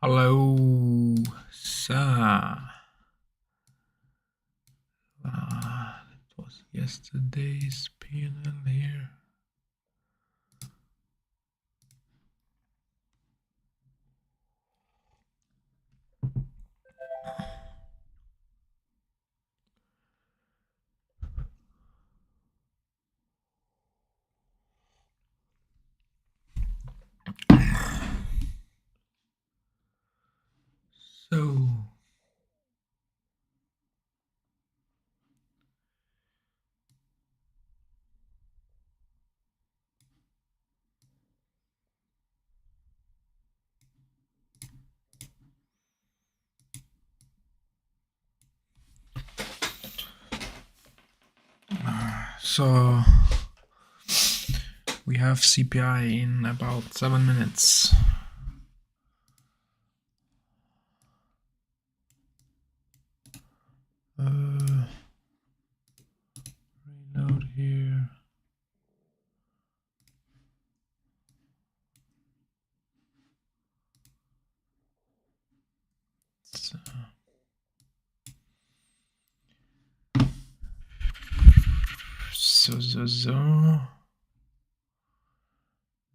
Hello, so it was yesterday's panel here. So we have CPI in about 7 minutes. Reload here. So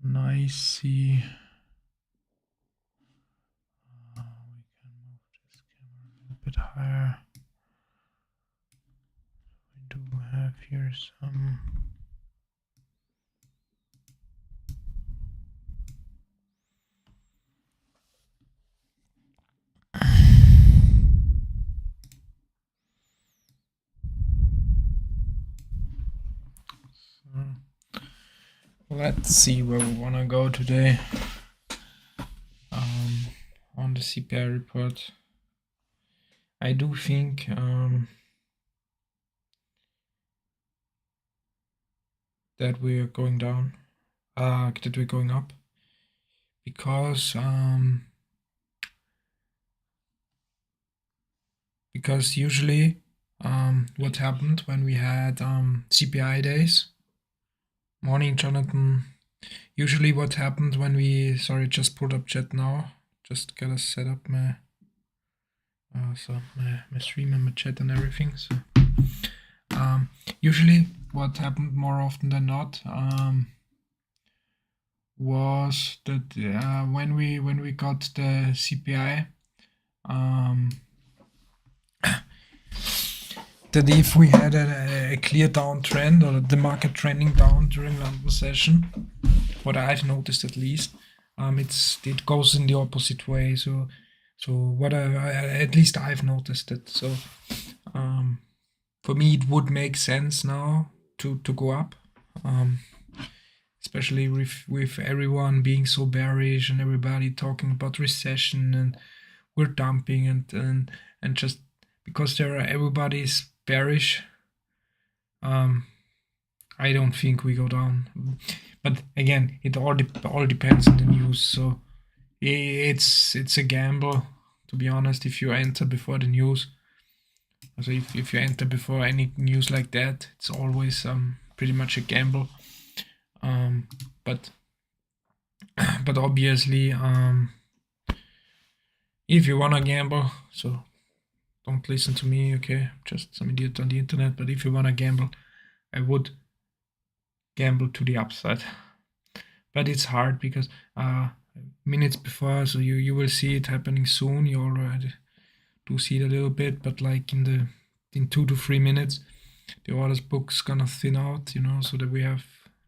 nice. We can move this camera a little bit higher. We do have here some let's see where we want to go today on the CPI report. I do think that we're going down, that we're going up, because usually what happened when we had CPI days. Morning, Jonathan. Usually what happened when we, sorry, just pulled up chat now, just gotta set up my my stream and my chat and everything. So usually what happened more often than not was that when we got the CPI, that if we had a clear downtrend or the market trending down during London session, what I've noticed at least, it goes in the opposite way. So what at least I've noticed it. So for me, it would make sense now to go up, especially with everyone being so bearish and everybody talking about recession and we're dumping and just because everybody's bearish. I don't think we go down, but again, it all depends on the news. So it's a gamble, to be honest. If you enter before the news, so if you enter before any news like that, it's always pretty much a gamble. But obviously, if you wanna gamble, so don't listen to me, okay? Just some idiot on the internet. But if you wanna gamble, I would gamble to the upside. But it's hard because minutes before, so you will see it happening soon. You already do see it a little bit, but like in 2 to 3 minutes, the orders book's gonna thin out, so that we have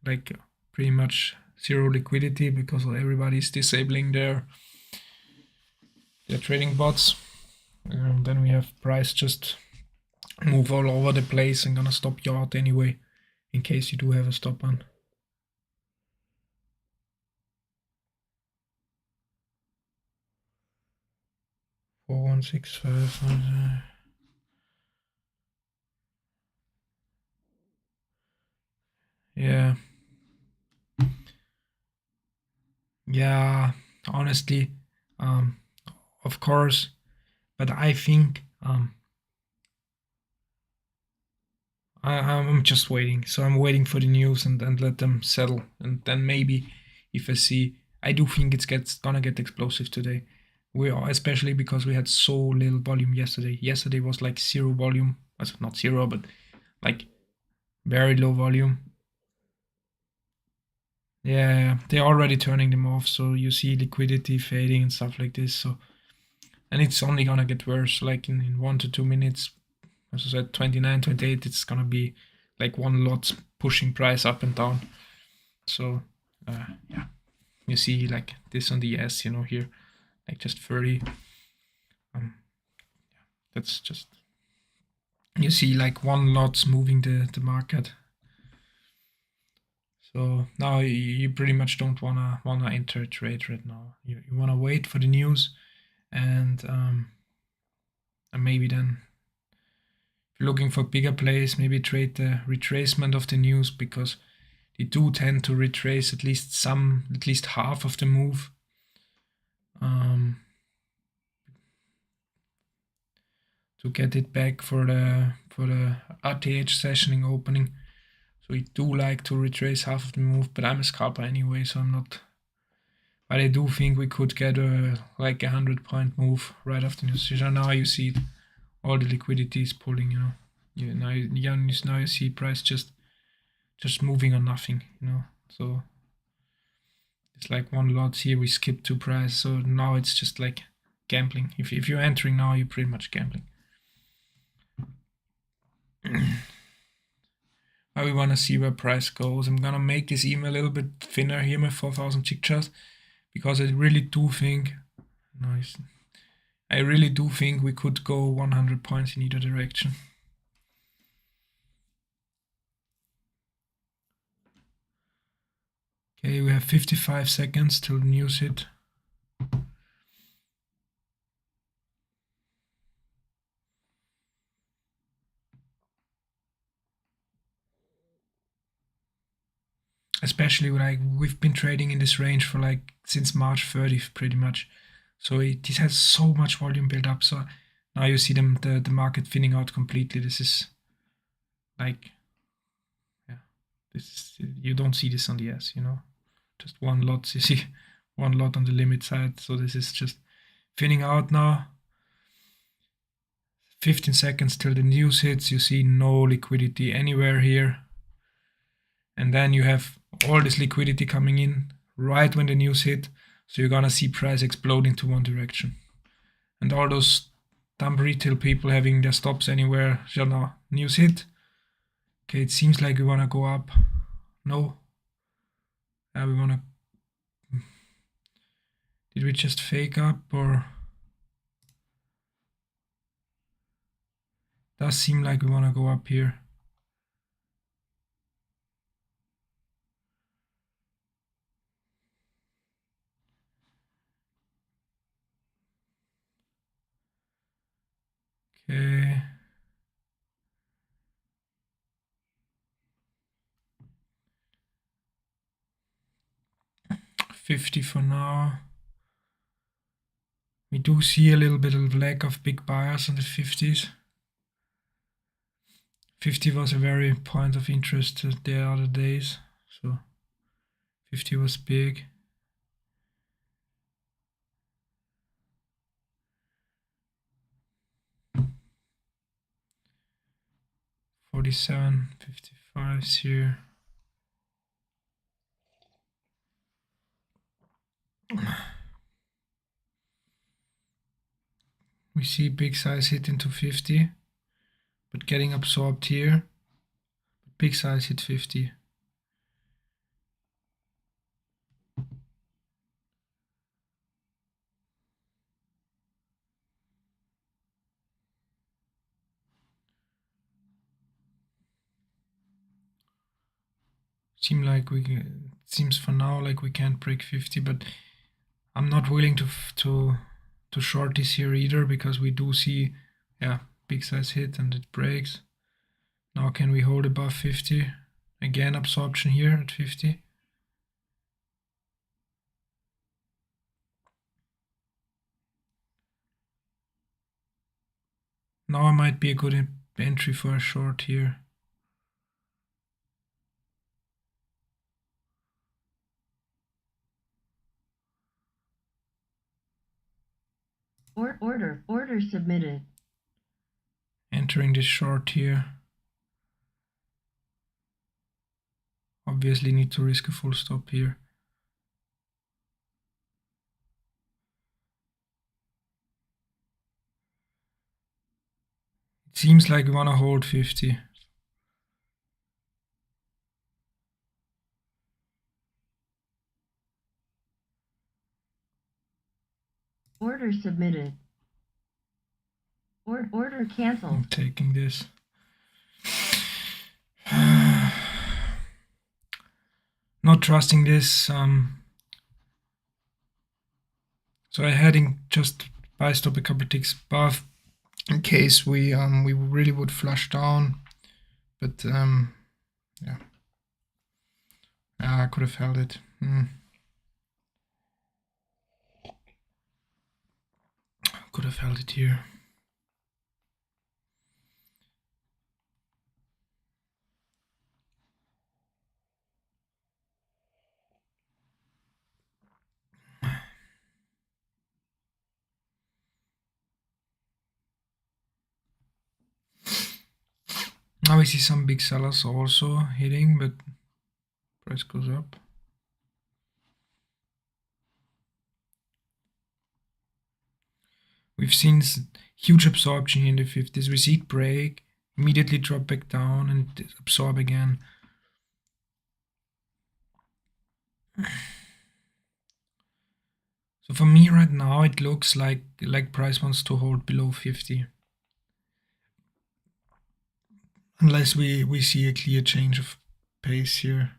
like pretty much zero liquidity because everybody's disabling their trading bots. Then we have price just move all over the place and gonna stop you out anyway, in case you do have a stop on. Four 165. Yeah, honestly, of course, but I think I'm just waiting. So I'm waiting for the news and let them settle, and then maybe if I do think it's gonna get explosive today. We are, especially because we had so little volume yesterday. Yesterday was like zero volume. Not zero, but like very low volume. Yeah, they're already turning them off, so you see liquidity fading and stuff like this. So, and it's only gonna get worse. Like in 1 to 2 minutes, as I said, 29, 28, it's gonna be like one lot pushing price up and down. So, yeah, you see like this on the S, here, like just 30. That's just, you see like one lot's moving the market. So now you pretty much don't wanna enter a trade right now. You wanna wait for the news, and maybe then if you're looking for bigger plays, maybe trade the retracement of the news, because they do tend to retrace at least half of the move. To get it back for the RTH sessioning opening. So we do like to retrace half of the move, but I'm a scalper anyway, so I'm not. But I do think we could get like 100-point move right after news. So now you see all the liquidity is pulling. Now you see price just moving on nothing. So it's like one lot here we skip to price. So now it's just like gambling. If you're entering now, you're pretty much gambling. Now we want to see where price goes. I'm gonna make this email a little bit thinner here, my 4,000 tick chart, because I really do think, I really do think we could go 100 points in either direction. Okay, we have 55 seconds till the news hit. Especially we've been trading in this range for like since March 30th pretty much. So this has so much volume built up. So now you see the market thinning out completely. This is like, yeah, you don't see this on the S, just one lot. You see one lot on the limit side. So this is just thinning out now. 15 seconds till the news hits. You see no liquidity anywhere here. And then you have all this liquidity coming in right when the news hit. So you're gonna see price exploding to one direction. And all those dumb retail people having their stops anywhere. So now news hit. Okay, it seems like we wanna go up. No. We wanna. Did we just fake up, or? Does seem like we wanna go up here. Okay. $50 for now. We do see a little bit of lack of big buyers on the 50s. 50 was a very point of interest the other days, so 50 was big. $47.55 here. We see big size hit into 50, but getting absorbed here. Big size hit 50. Seems for now like we can't break 50, but I'm not willing to short this here either, because we do see, yeah, big size hit and it breaks. Now can we hold above 50? Again, absorption here at 50. Now might be a good entry for a short here. Order submitted. Entering this short here. Obviously need to risk a full stop here. It seems like we want to hold 50. Order submitted. Order canceled. I'm taking this. Not trusting this. So I'm heading just buy stop a couple ticks above in case we really would flush down. But yeah, I could have held it. Could have held it here. Now we see some big sellers also hitting, but price goes up. We've seen huge absorption in the 50s. We see it break, immediately drop back down and absorb again. So for me right now, it looks like price wants to hold below 50. Unless we see a clear change of pace here.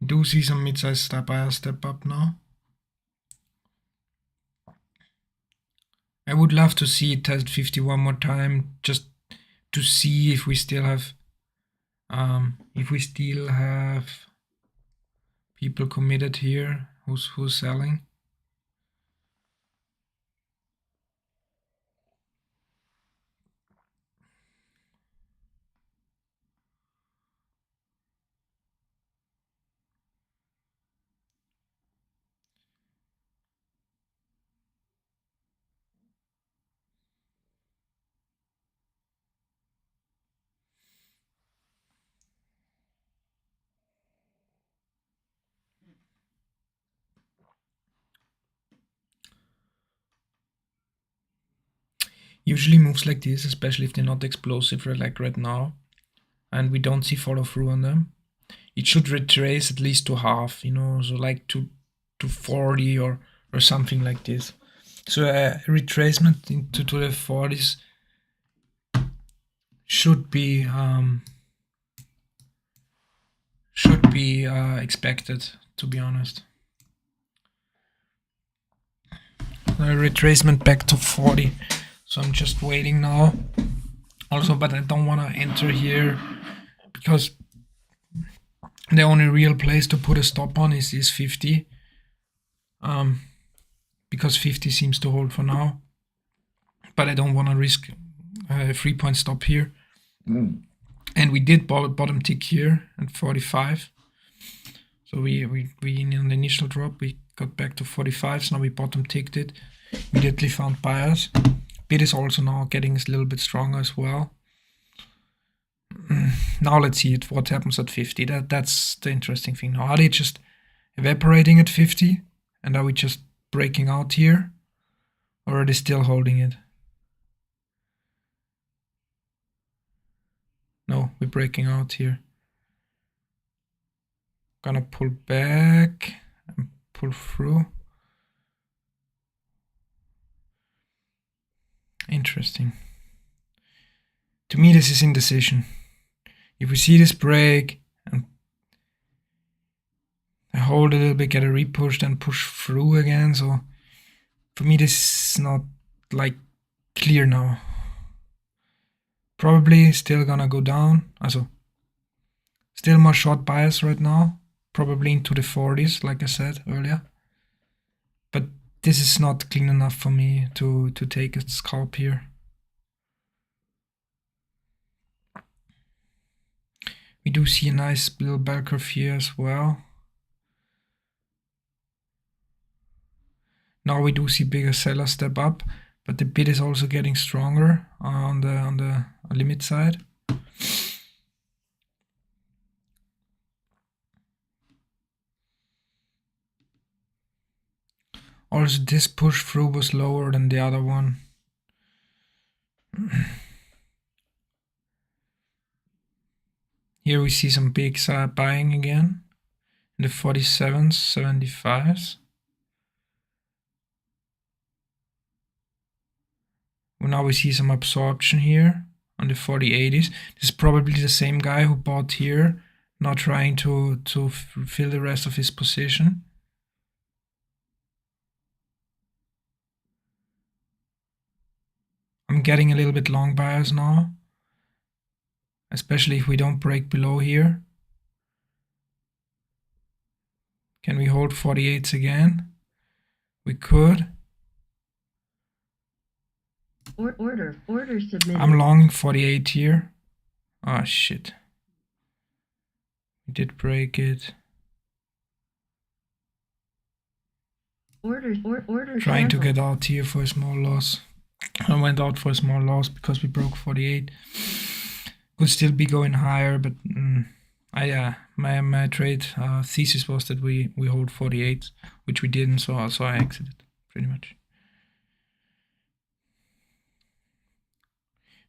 Do see some mid-sized buyer step up now. I would love to see it test 50 one more time, just to see if we still have people committed here who's selling. Usually moves like this, especially if they're not explosive like right now, and we don't see follow through on them, it should retrace at least to half, so like to 40 or something like this. So a retracement into the 40s should be expected, to be honest. A retracement back to 40. So I'm just waiting now. Also, but I don't want to enter here because the only real place to put a stop on is 50. Because 50 seems to hold for now. But I don't want to risk a 3-point stop here. And we did bottom tick here at 45. So we in the initial drop, we got back to 45. So now we bottom ticked it. Immediately found buyers. Bid is also now getting a little bit stronger as well. Now let's see what happens at 50. That's the interesting thing. Now, are they just evaporating at 50? And are we just breaking out here? Or are they still holding it? No, we're breaking out here. Gonna pull back and pull through. Interesting. To me, this is indecision. If we see this break and I hold a little bit, get a repush, then push through again. So for me, this is not like clear now. Probably still gonna go down. Also, still more short bias right now. Probably into the 40s, like I said earlier. But this is not clean enough for me to take a scalp here. We do see a nice little bell curve here as well. Now we do see bigger sellers step up, but the bid is also getting stronger on the limit side. Also, this push through was lower than the other one. Here we see some big buying again in the 47s, 75s. Well, now we see some absorption here on the 4080s. This is probably the same guy who bought here, not trying to fill the rest of his position. I'm getting a little bit long bias now, especially if we don't break below here. Can we hold 48s again? We could. Order submitted. I'm long 48 here. Oh shit. We did break it. Order Trying to canceled. get out here for a small loss. I went out for a small loss because we broke 48. Could still be going higher, but my trade thesis was that we hold 48, which we didn't, so I exited pretty much.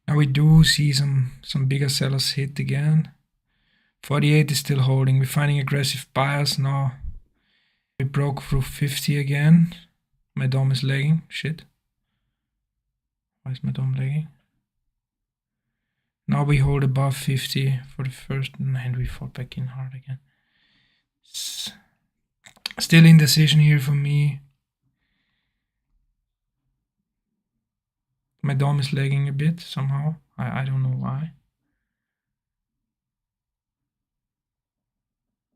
Now we do see some bigger sellers hit again. 48 is still holding. We're finding aggressive buyers now. We broke through 50 again. My DOM is lagging. Shit. Why is my DOM lagging? Now we hold above 50 for the first, and we fall back in hard again. Still indecision here for me. My DOM is lagging a bit somehow. I don't know why.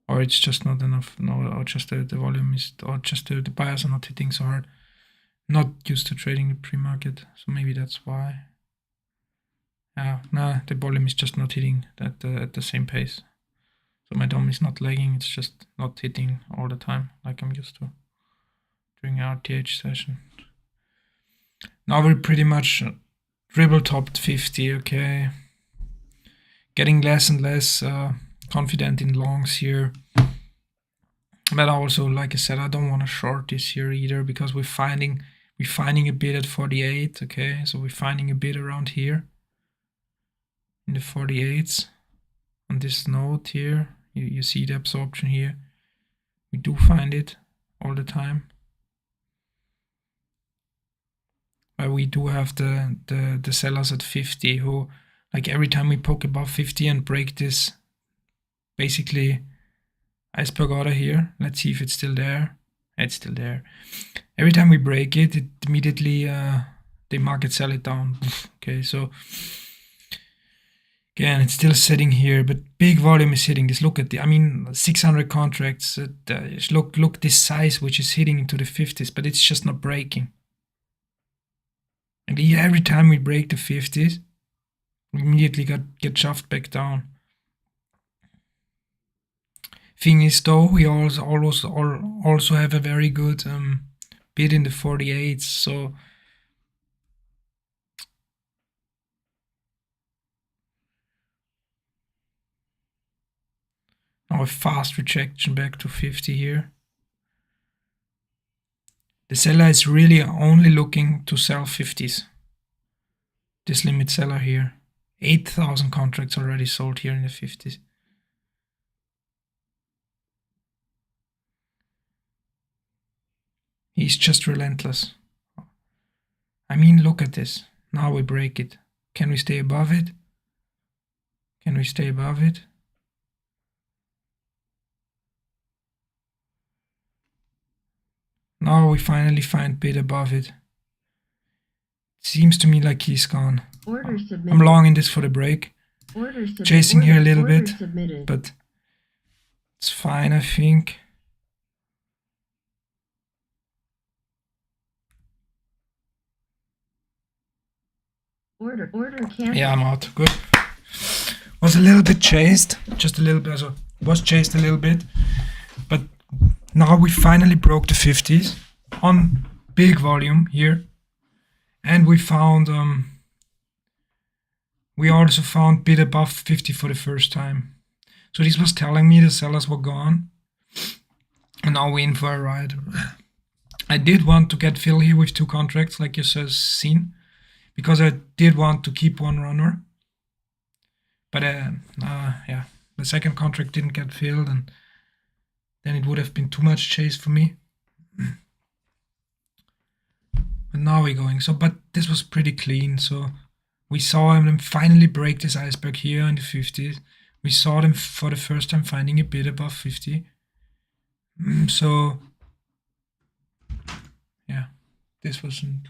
Or it's just not enough. No, or just the volume is, or just the buyers are not hitting so hard. Not used to trading the pre-market, so maybe that's why. Nah, the volume is just not hitting at the same pace. So my DOM is not lagging, it's just not hitting all the time like I'm used to during our RTH session. Now we're pretty much dribble topped 50, okay. Getting less and less confident in longs here. But also, like I said, I don't want to short this here either because we're finding a bid at 48, okay. So we're finding a bid around here in the 48s on this node here. You see the absorption here. We do find it all the time. But we do have the sellers at 50 who, like, every time we poke above 50 and break this basically iceberg order here, let's see if it's still there. It's still there. Every time we break it, it immediately they market sell it down. Okay, so again, it's still sitting here, but big volume is hitting this. Look at the, 600 contracts. Look this size, which is hitting into the 50s, but it's just not breaking. And every time we break the 50s, we immediately get shoved back down. Thing is, though, we also have a very good bid in the 48s, so now a fast rejection back to 50 here. The seller is really only looking to sell 50s. This limit seller here. 8,000 contracts already sold here in the 50s. He's just relentless. Look at this. Now we break it. Can we stay above it? Can we stay above it? Now we finally find bid above it. Seems to me like he's gone. Order submitted. I'm long in this for the break. Chasing here a little bit, submitted. but it's fine, I think. Order canceled. Yeah, I'm out. Good. Was a little bit chased, just a little bit. So was chased a little bit, but now we finally broke the 50s on big volume here, And we found we also found bid above 50 for the first time. So this was telling me the sellers were gone. And now we're in for a ride. I did want to get fill here with 2 contracts, like you seen, because I did want to keep one runner. But yeah, the second contract didn't get filled, and then it would have been too much chase for me. But now we're going. So, but this was pretty clean. So we saw him finally break this iceberg here in the 50s. We saw them for the first time finding a bid above 50. So ja, das war schon.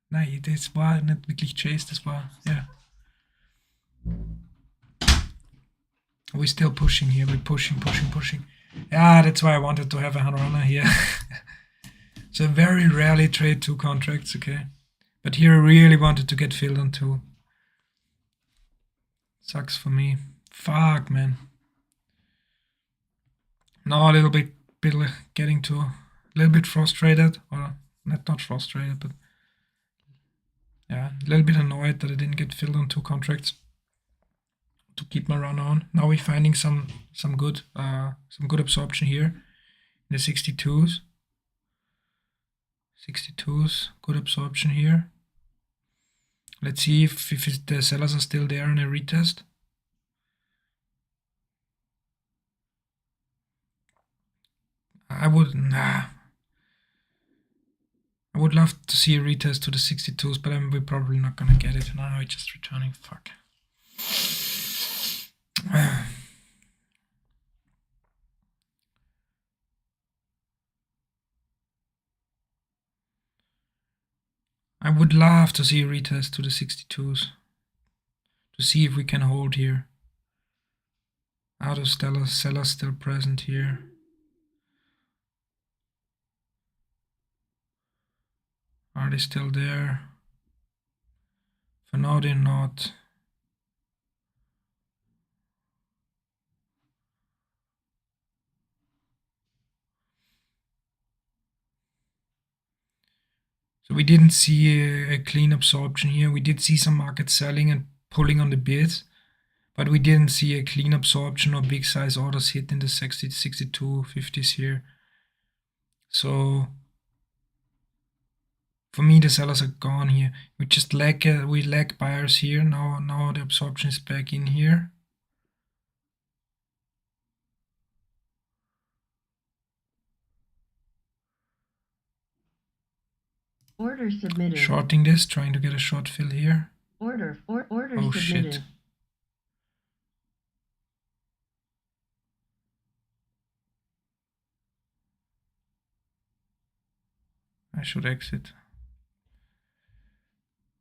Nein, das war nicht wirklich Chase, das war, ja. We're still pushing here, we're pushing. Yeah, that's why I wanted to have a runner here. So very rarely trade 2 contracts, okay? But here I really wanted to get filled on 2. Sucks for me. Fuck, man. Now a little bit getting to a little bit frustrated, or not frustrated, but yeah, a little bit annoyed that I didn't get filled on 2 contracts to keep my run on. Now we're finding some good absorption here in the 62s. 62s, good absorption here. Let's see if the sellers are still there on a retest. I would love to see a retest to the 62s, but we're probably not gonna get it. Now we're just returning. Fuck. I would love to see a retest to the 62s to see if we can hold here. Out of sellers still present here. Are they still there? For now they're not. So we didn't see a clean absorption here. We did see some market selling and pulling on the bids, but we didn't see a clean absorption or big size orders hit in the 60, 62, 50s here. So for me, the sellers are gone here. We just lack buyers here. Now the absorption is back in here. Order submitted. Shorting this, trying to get a short fill here. Order Oh, submitted. shit. I should exit.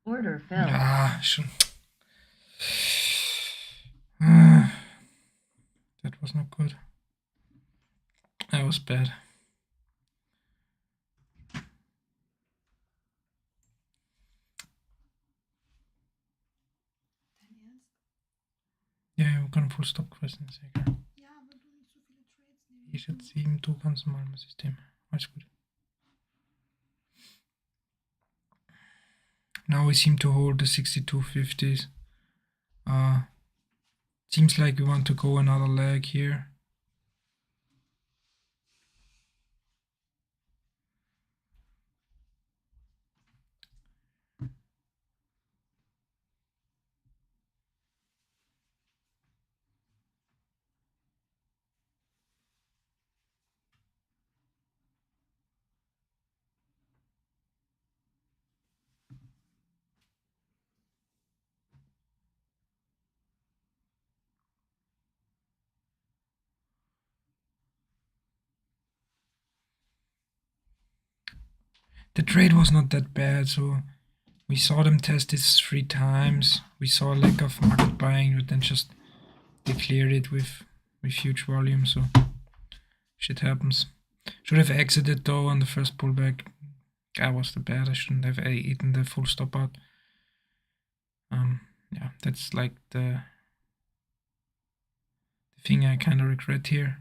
Order filled. Ah, should. That was not good. That was bad. Ja, wir können Full Stop questen, ist egal. Ja, aber du nicht so viele Trades nehmen. Ich jetzt 7, du ganz normal im System. Alles gut. Now we seem to hold the 6250s. Seems like we want to go another leg here. The trade was not that bad, so we saw them test this 3 times. We saw a lack of market buying, but then just they cleared it with huge volume, so shit happens. Should have exited though on the first pullback. That was the bad. I shouldn't have eaten the full stop out. Yeah, that's like the thing I kind of regret here.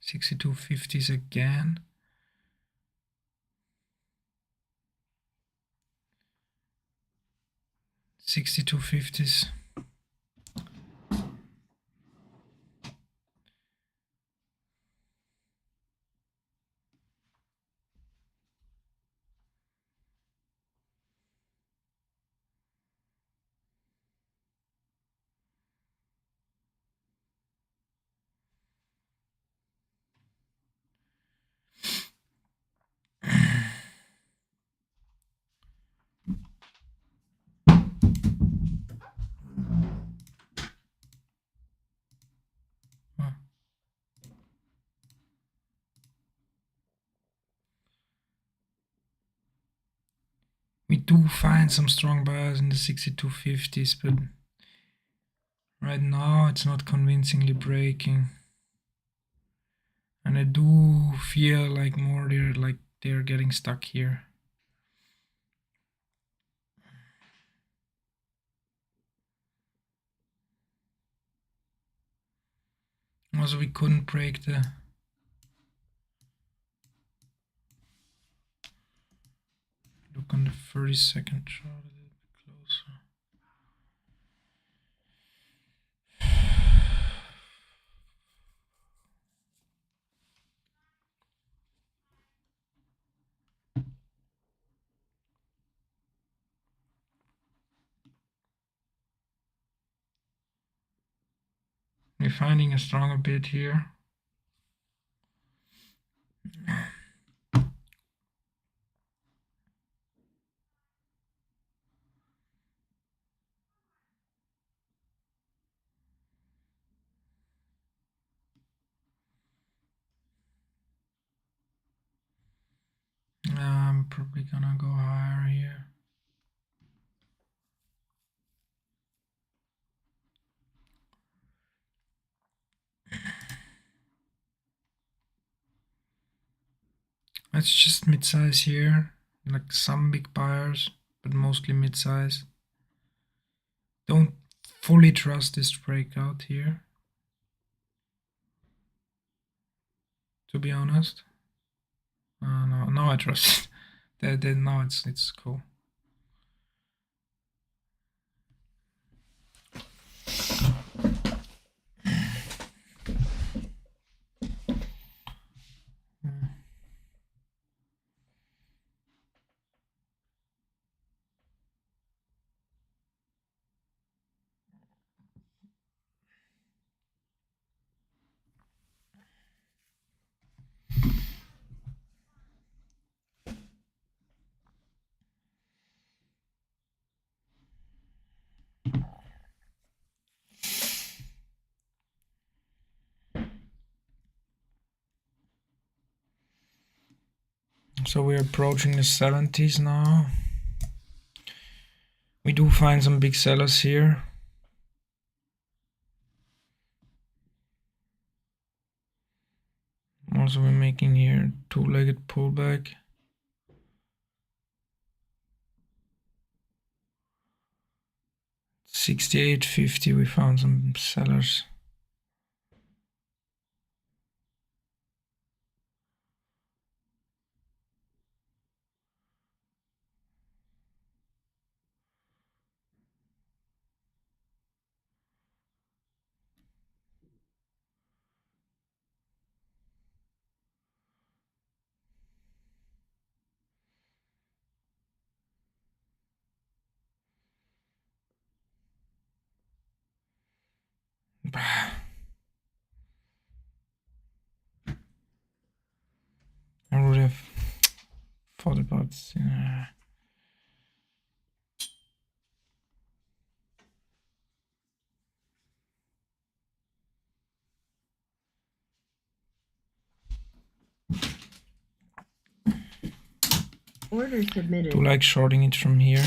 6250s again. 6250s. We do find some strong buyers in the 6250s, but right now it's not convincingly breaking. And I do feel like more they're getting stuck here. Also, we couldn't break the look on the 30-second chart a little bit closer. We're finding a stronger bid here. I'm probably gonna go higher here. It's just mid-size here, like some big buyers, but mostly mid-size. Don't fully trust this breakout here, to be honest. No, I trust it. Now it's cool. So we're approaching the 70s now. We do find some big sellers here. Also, we're making here two-legged pullback. $68.50. We found some sellers. I would have thought about Order submitted. do like shorting it from here.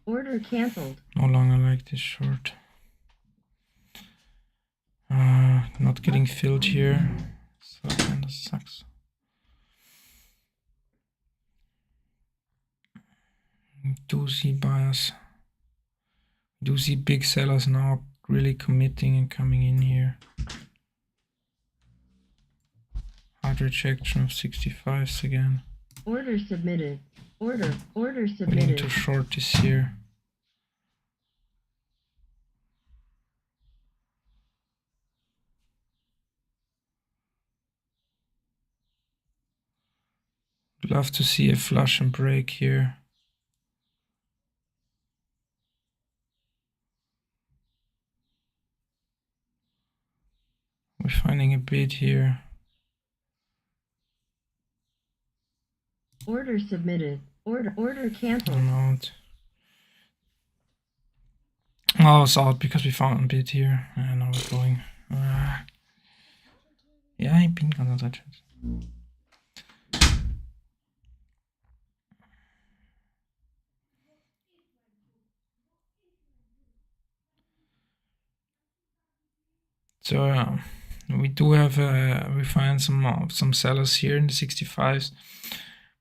Order canceled. No longer like this short. Not getting filled here, so it kind of sucks. Do see buyers. Do see big sellers now really committing and coming in here. hard rejection of 65s again. Order submitted. Order Willing submitted. to short this here. Love to see a flush and break here. We're finding a bid here. Order submitted. Order canceled. I'm out. Oh, I was out because we found a bid here. And now we're going. Ja, ich bin konzentriert. So we do have we find some sellers here in the 65s,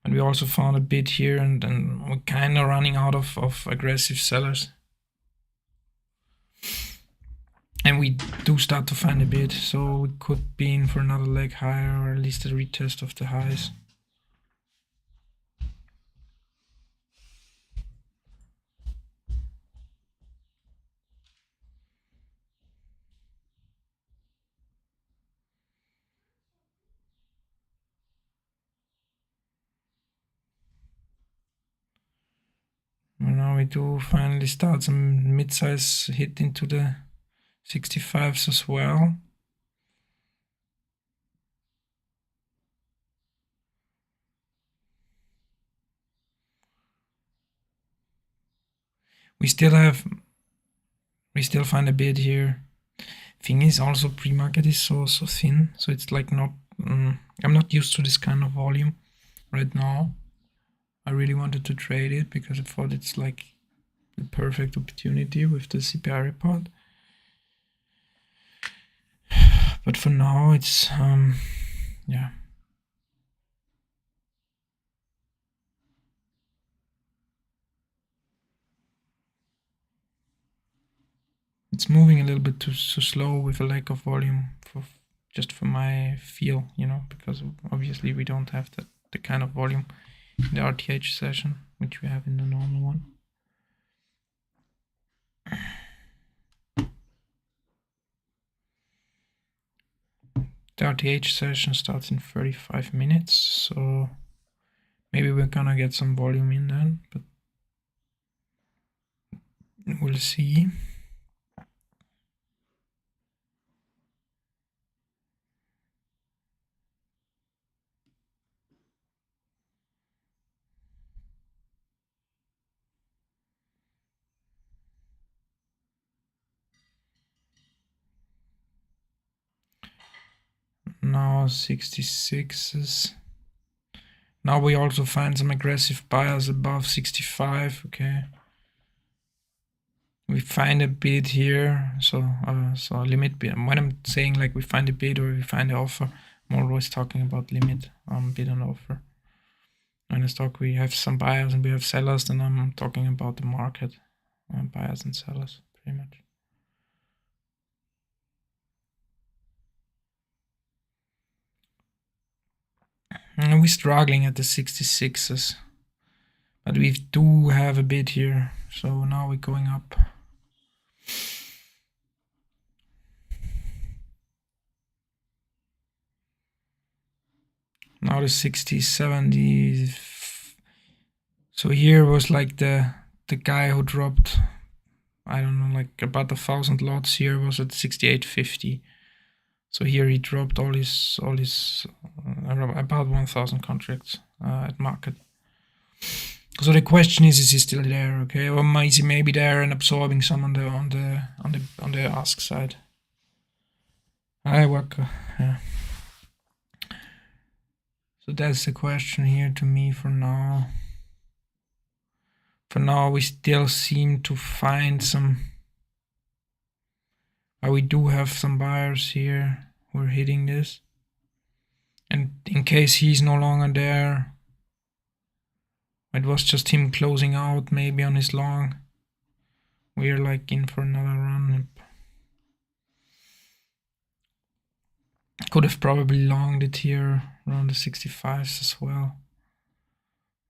and we also found a bid here, and then we're kind of running out of aggressive sellers. And we do start to find a bid, so we could be in for another leg higher, or at least a retest of the highs. And now we do finally start some mid-size hit into the 65s as well. We still find a bid here. Thing is also pre-market is so thin, so it's like not I'm not used to this kind of volume right now. I really wanted to trade it because I thought it's like the perfect opportunity with the CPI report. But for now it's yeah. It's moving a little bit too slow with a lack of volume just for my feel, you know, because obviously we don't have the kind of volume in the RTH session which we have in the normal one. The RTH session starts in 35 minutes, so maybe we're gonna get some volume in then, but we'll see. Now 66s. Now we also find some aggressive buyers above 65. Okay. We find a bid here, so limit bid. When I'm saying like we find a bid or we find an offer, I'm always talking about limit bid and offer. When I talk we have some buyers and we have sellers, then I'm talking about the market, buyers and sellers pretty much. And we're struggling at the 66s, but we do have a bid here, so now we're going up. Now the 60s, 70s. So here was like the guy who dropped, I don't know, like about 1,000 lots here was at 68.50. So here he dropped all his about 1,000 contracts at market. So the question is he still there? Okay, or is he maybe there and absorbing some on the ask side? I work. Yeah. So that's the question here to me for now. For now, we still seem to find some. We do have some buyers here who are hitting this. And in case he's no longer there, it was just him closing out maybe on his long. We're like in for another run. Could have probably longed it here around the 65s as well.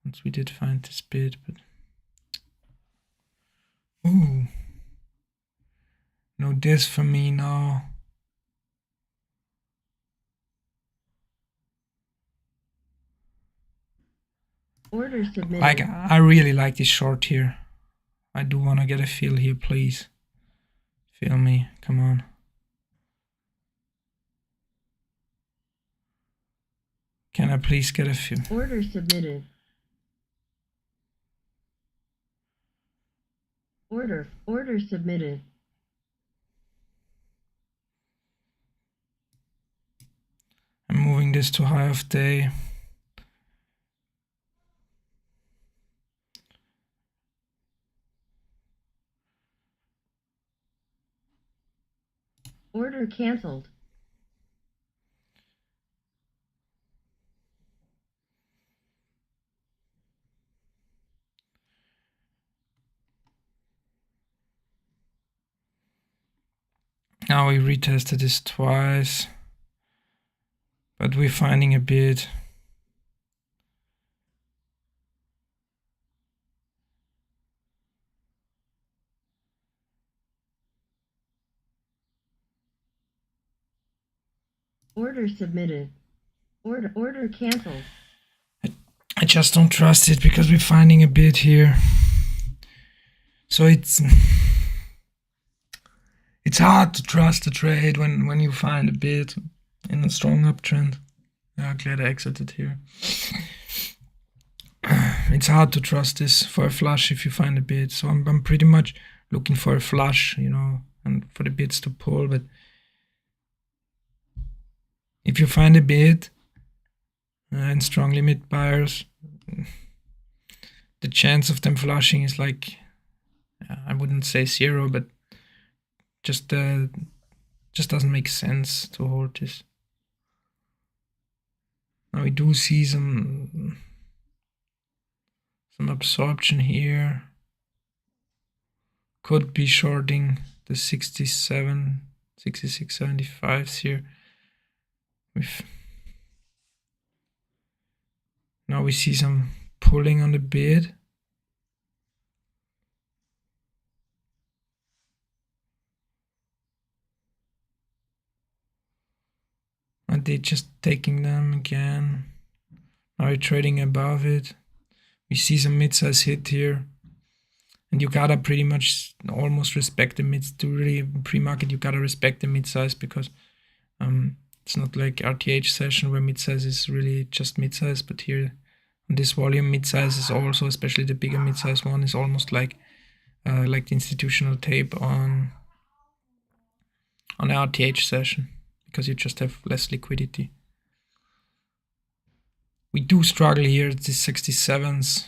Once we did find this bid, but ooh, no this for me now. Order submitted. Like, I really like this short here. I do want to get a fill here, please. Fill me, come on. Can I please get a fill? Order submitted. Order submitted. I'm moving this to high of day. Order cancelled. Now we retested this twice, but we're finding a bid. Order submitted. Order cancelled. I just don't trust it because we're finding a bid here. So it's hard to trust a trade when you find a bid in a strong uptrend. Yeah, glad I exited here. It's hard to trust this for a flush if you find a bid. So I'm pretty much looking for a flush, you know, and for the bids to pull. But if you find a bid and strong limit buyers, the chance of them flushing is like, I wouldn't say zero, but just doesn't make sense to hold this. Now we do see some absorption here. Could be shorting the 67, 66, 75s here. Now we see some pulling on the bid. And they're just taking them again. Now we're trading above it. We see some mid-size hit here. And you gotta pretty much almost respect the mids to really pre-market. You gotta respect the mid-size because it's not like RTH session where mid-size is really just mid-size, but here on this volume, mid-size is also, especially the bigger mid-size one, is almost like the institutional tape on an RTH session because you just have less liquidity. We do struggle here at the 67s.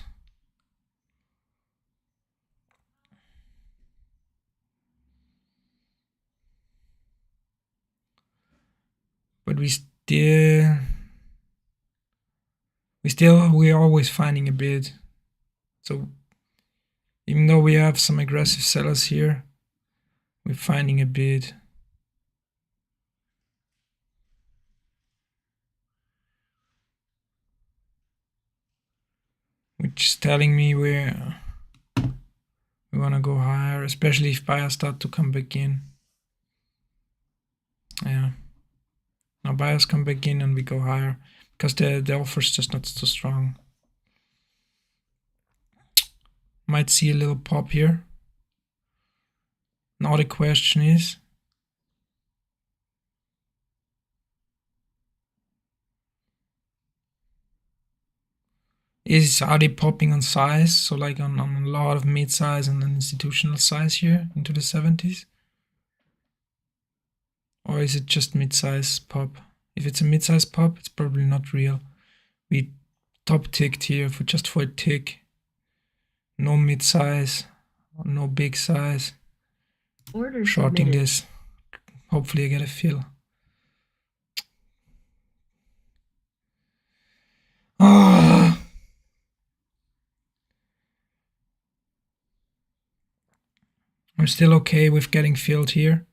But we're always finding a bid. So even though we have some aggressive sellers here, we're finding a bid. Which is telling me we want to go higher, especially if buyers start to come back in. Yeah. Now buyers come back in and we go higher because the offer is just not so strong. Might see a little pop here. Now the question is, are they popping on size? So like on a lot of mid-size and an institutional size here into the 70s? Or is it just mid-size pop? If it's a mid-size pop, it's probably not real. We top ticked here for a tick. No mid-size, no big size. Order Shorting submitted. this. Hopefully I get a fill. Ah. I'm still okay with getting filled here.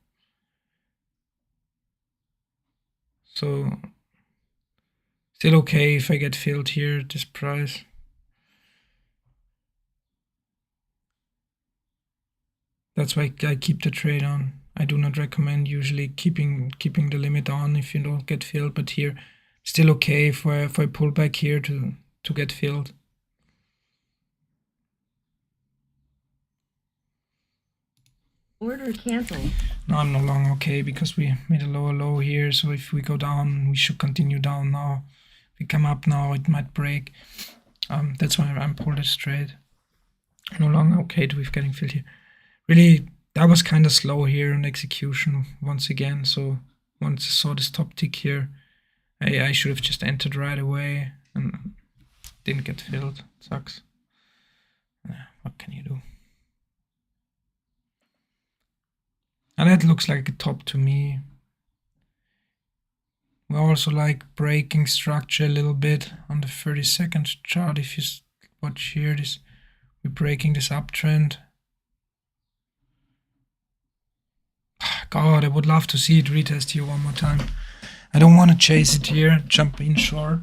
So still okay if I get filled here at this price. That's why I keep the trade on. I do not recommend usually keeping the limit on if you don't get filled, but here still okay for a pullback here to get filled. Order canceled. Now I'm no longer okay because we made a lower low here, so if we go down, we should continue down now. If we come up now, it might break. That's why I'm pulled this trade. No longer okay with getting filled here. Really, that was kind of slow here on execution once again. So once I saw this top tick here, I should have just entered right away and didn't get filled. It sucks. What can you do? And that looks like a top to me. We also like breaking structure a little bit on the 30-second chart. If you watch here, we're breaking this uptrend. God, I would love to see it retest here one more time. I don't want to chase it here, jump in short.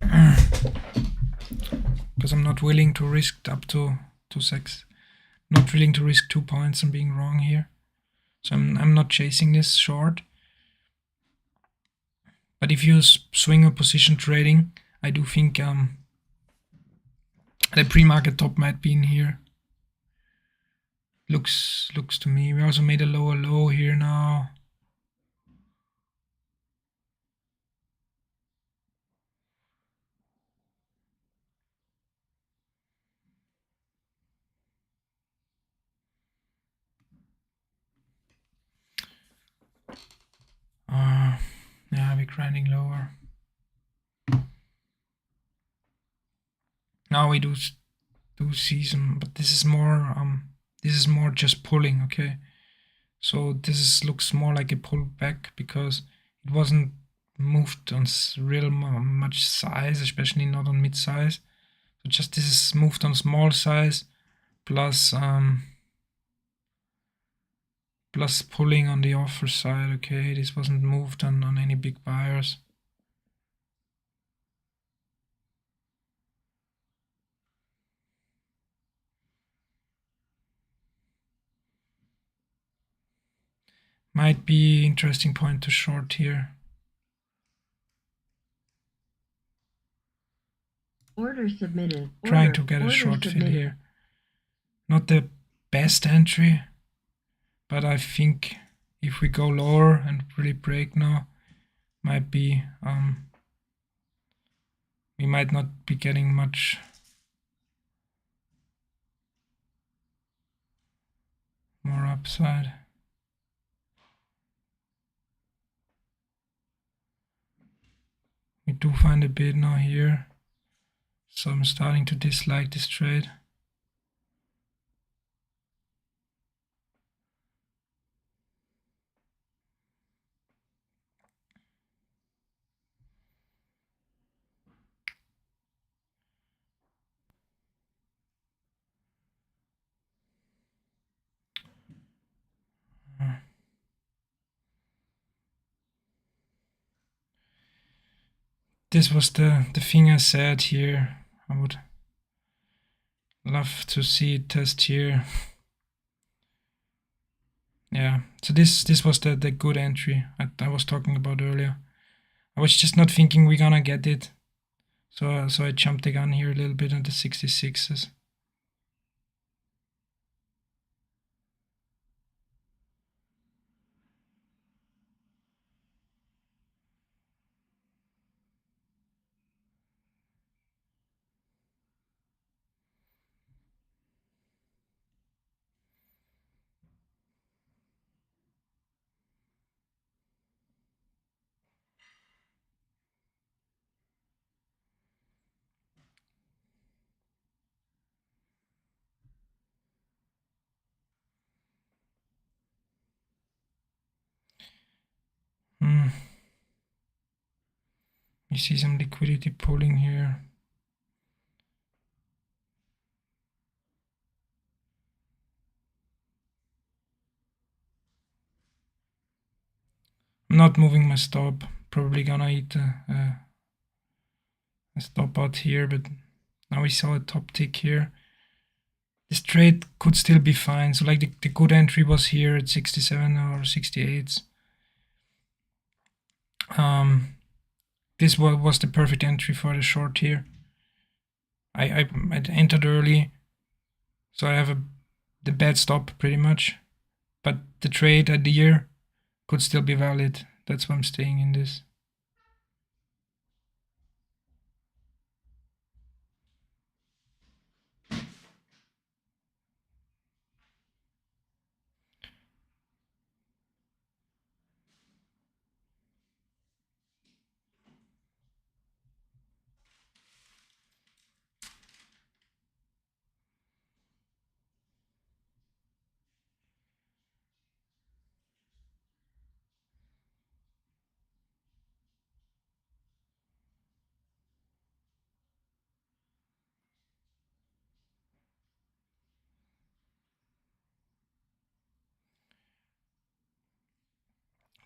Because I'm not willing to risk up to 6. Not willing to risk 2 points and being wrong here. So I'm not chasing this short. But if you swing or position trading, I do think the pre-market top might be in here. Looks to me. We also made a lower low here now. Yeah, we're grinding lower. Now we do see some, but this is more just pulling, okay? So this looks more like a pullback because it wasn't moved on real much size, especially not on mid size. So just this is moved on small size plus plus pulling on the offer side, okay? This wasn't moved on any big buyers. Might be interesting point to short here. Order submitted. Trying to get a short fill here. Not the best entry, but I think if we go lower and really break now, might be we might not be getting much more upside. We do find a bid now here, so I'm starting to dislike this trade. This was the thing I said here. I would love to see it test here. Yeah, so this was the good entry I was talking about earlier. I was just not thinking we're gonna get it. So I jumped the gun here a little bit on the 66s. You see some liquidity pulling here. I'm not moving my stop. Probably gonna eat a stop out here, but now we saw a top tick here. This trade could still be fine. So like the good entry was here at 67 or 68. This was the perfect entry for the short here. I entered early, so I have the bad stop pretty much. But the trade idea could still be valid. That's why I'm staying in this.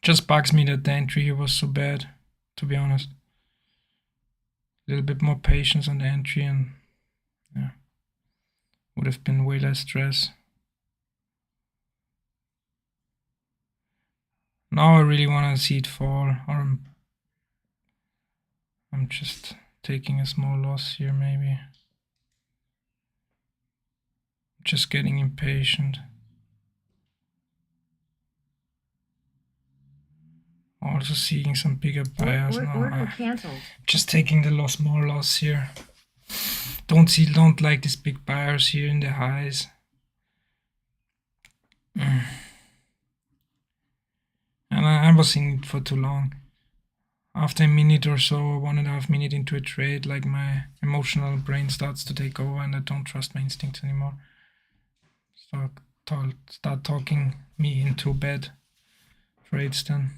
Just bugs me that the entry here was so bad, to be honest. A little bit more patience on the entry and yeah, would have been way less stress. Now I really want to see it fall, or I'm just taking a small loss here maybe. Just getting impatient. Also seeing some bigger buyers now. Order canceled. Just taking the small loss here. Don't like these big buyers here in the highs. And I was in it for too long. After a minute or so, 1.5 minutes into a trade, like my emotional brain starts to take over and I don't trust my instincts anymore. Start talking me into bad trades then.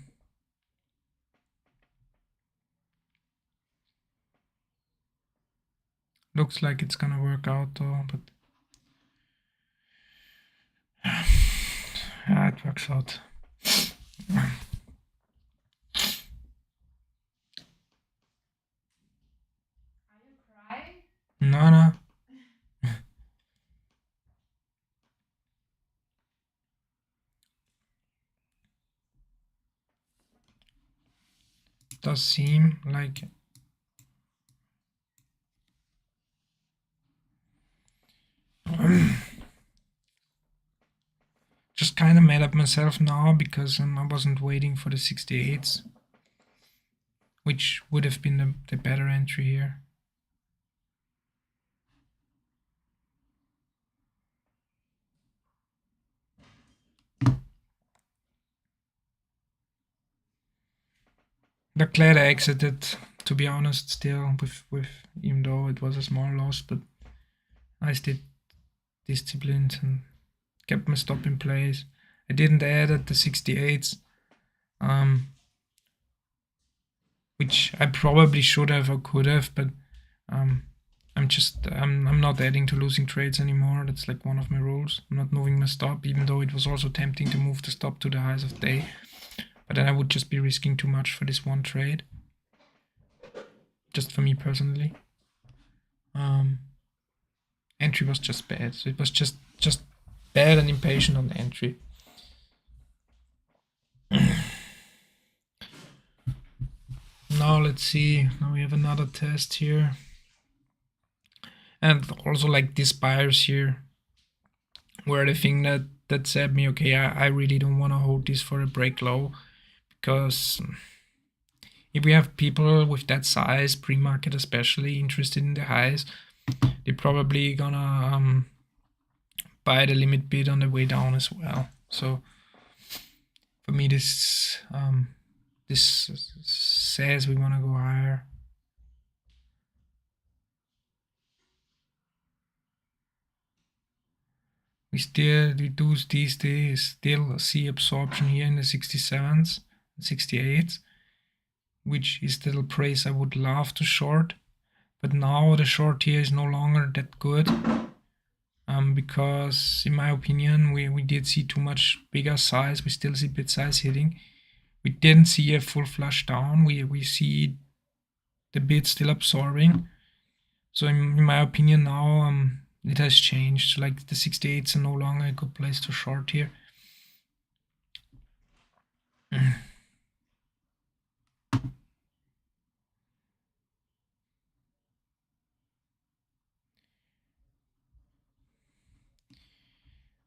Looks like it's gonna work out though, but yeah, it works out. No. Does seem like just kind of mad at myself now because I wasn't waiting for the 68s, which would have been the better entry here. But glad I exited, to be honest, still with even though it was a small loss, but I stayed disciplined and kept my stop in place. I didn't add at the 68s, which I probably should have or could have, but I'm not adding to losing trades anymore. That's like one of my rules. I'm not moving my stop, even though it was also tempting to move the stop to the highs of the day. But then I would just be risking too much for this one trade. Just for me personally. Entry was just bad. So it was just bad and impatient on the entry. Now let's see. Now we have another test here. And also like these buyers here were the thing that said me, okay, I really don't want to hold this for a break low, because if we have people with that size, pre-market especially, interested in the highs, they're probably gonna buy the limit bid on the way down as well. So for me, this says we want to go higher. We do these days still see absorption here in the 67s, 68s, which is still a price I would love to short, but now the short here is no longer that good, because in my opinion we did see too much bigger size. We still see bit size hitting, We didn't see a full flush down. We see the bid still absorbing. So in my opinion now it has changed. Like the 68s are no longer a good place to short here.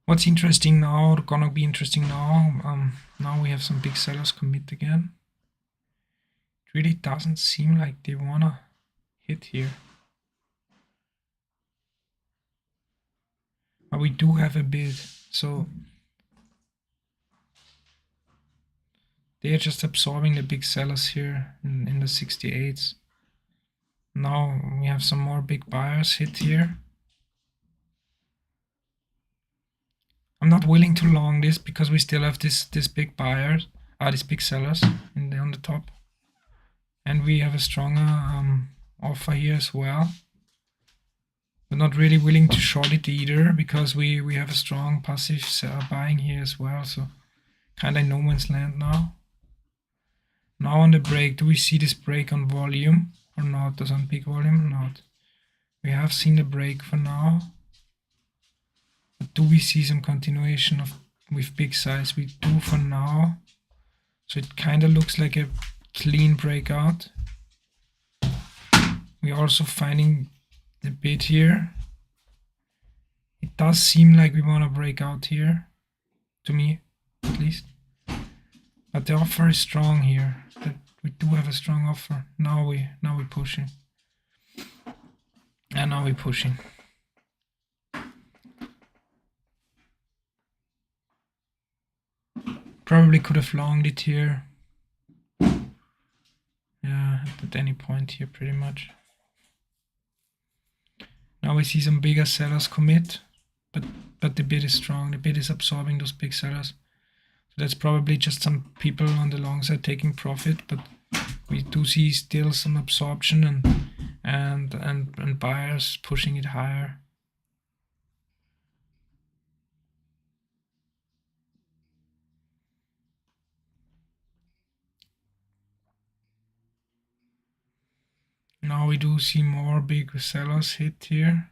What's interesting now, gonna be interesting now, now we have some big sellers commit again. It really doesn't seem like they wanna hit here. But we do have a bid, so they're just absorbing the big sellers here in the 68s. Now we have some more big buyers hit here. I'm not willing to long this because we still have this big buyers, these big sellers on the top, and we have a stronger offer here as well. We're not really willing to short it either because we have a strong passive buying here as well. So kind of no man's land now. Now on the break, do we see this break on volume or not? Does on peak volume? Not. We have seen the break for now. But do we see some continuation with big size? We do for now. So it kind of looks like a clean breakout. We're also finding the bid here. It does seem like we want to break out here, to me at least. But the offer is strong here. We do have a strong offer. Now we're pushing. And now we're pushing. Probably could have longed it here. Yeah, at any point here pretty much. Now we see some bigger sellers commit, but the bid is strong. The bid is absorbing those big sellers. So that's probably just some people on the long side taking profit, but we do see still some absorption and buyers pushing it higher. Now we do see more big sellers hit here.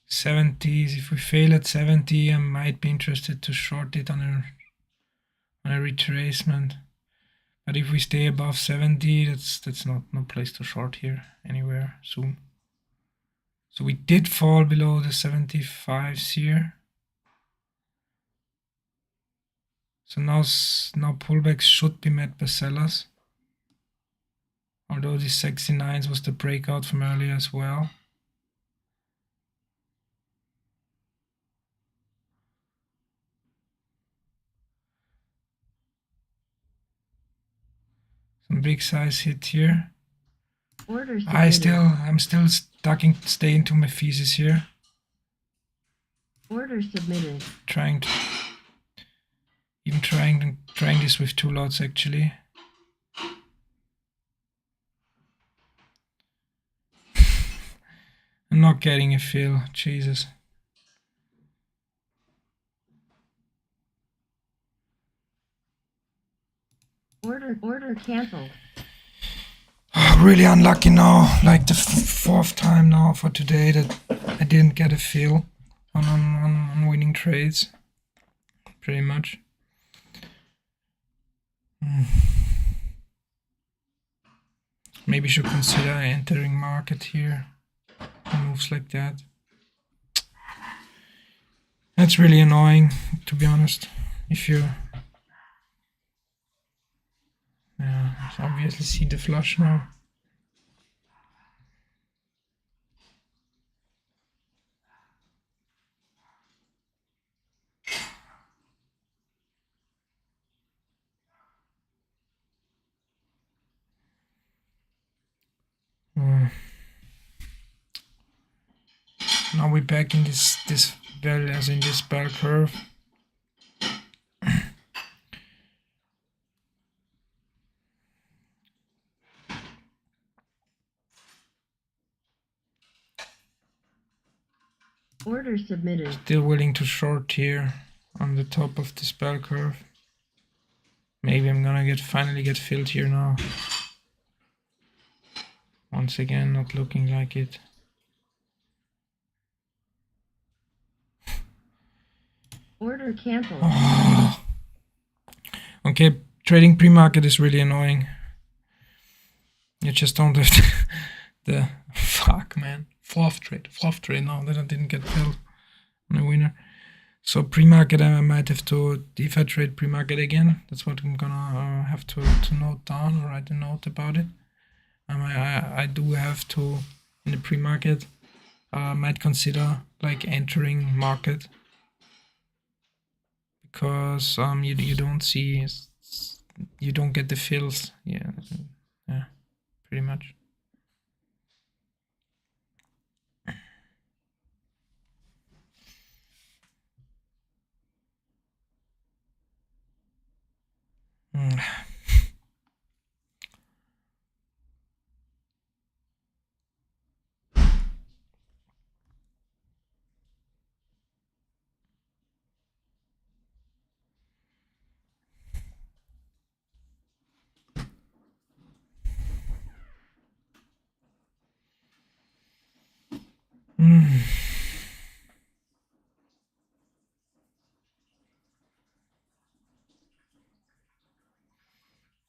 '70s. If we fail at 70, I might be interested to short it on a retracement. But if we stay above 70, that's not no place to short here anywhere soon. So we did fall below the 75s here. So now pullbacks should be met by sellers. Although the 69s was the breakout from earlier as well. Some big size hit here. Orders I'm submitted. still staying to my thesis here. Order submitted. Trying this with 2 lots actually. I'm not getting a fill, Jesus. Order canceled. Really unlucky now, like the 4th time now for today that I didn't get a fill on winning trades, pretty much. Maybe should consider entering market here. Moves like that. That's really annoying, to be honest. If you obviously see the flush now. Now we're back in this bell, as in this bell curve. Order submitted. Still willing to short here on the top of this bell curve. Maybe I'm gonna finally get filled here now. Once again, not looking like it. Order canceled. Oh. Okay, trading pre-market is really annoying. You just don't have the fuck, man. Fourth trade. No, then I didn't get filled on a winner. So pre-market, I might have to, if I trade pre-market again, that's what I'm gonna have to note down or write a note about it. I do have to, in the pre-market, might consider like entering market, because you don't see, you don't get the fills. Yeah, pretty much.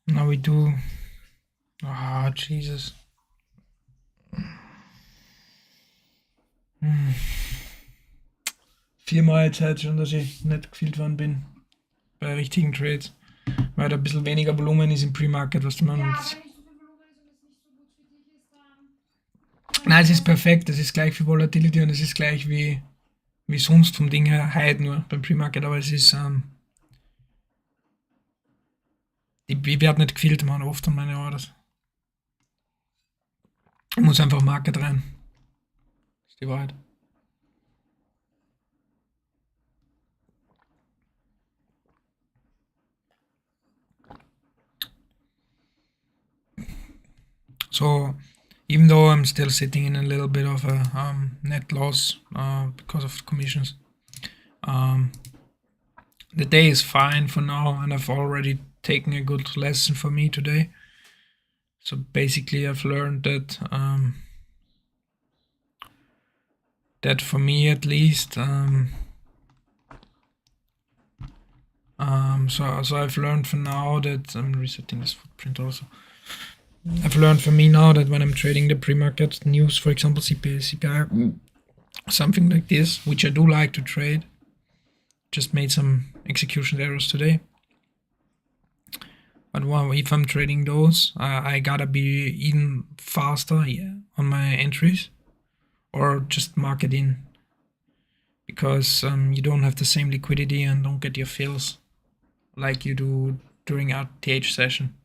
Now we do. Ah, Jesus. Viermal jetzt halt schon, dass ich nicht gefühlt worden bin bei richtigen Trades, weil da ein bisschen weniger Volumen ist im Pre-Market, was du meinst. Ja, wenn nicht so viel Volumen ist und es nicht so gut für dich ist, dann. Nein, es ist perfekt, es ist gleich wie Volatility und es ist gleich wie sonst vom Ding her, halt nur beim Pre-Market, aber es ist, ich werde nicht gefüllt, man, oft an meine Orders. Ich muss einfach Market rein. Das ist die Wahrheit. So, even though I'm still sitting in a little bit of a net loss because of commissions, the day is fine for now, and I've already taken a good lesson for me today. So basically, I've learned that that for me at least, so I've learned for now that I'm resetting this footprint also. I've learned for me now that when I'm trading the pre-market news, for example, CPI, something like this, which I do like to trade, just made some execution errors today. But if I'm trading those, I gotta be even faster on my entries, or just mark it in, because you don't have the same liquidity and don't get your fills like you do during our TH session.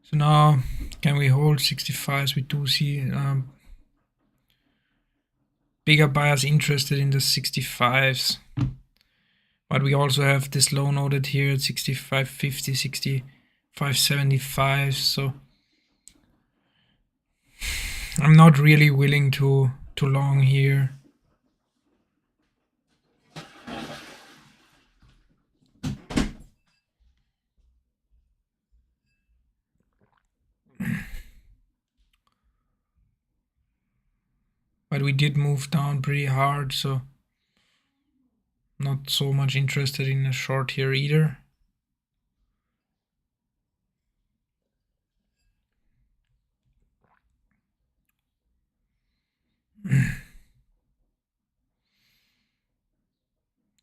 So now, can we hold 65s? We do see bigger buyers interested in the 65s. But we also have this low noted here at 65.50, 65.75. So I'm not really willing to long here. But we did move down pretty hard, so not so much interested in a short here either.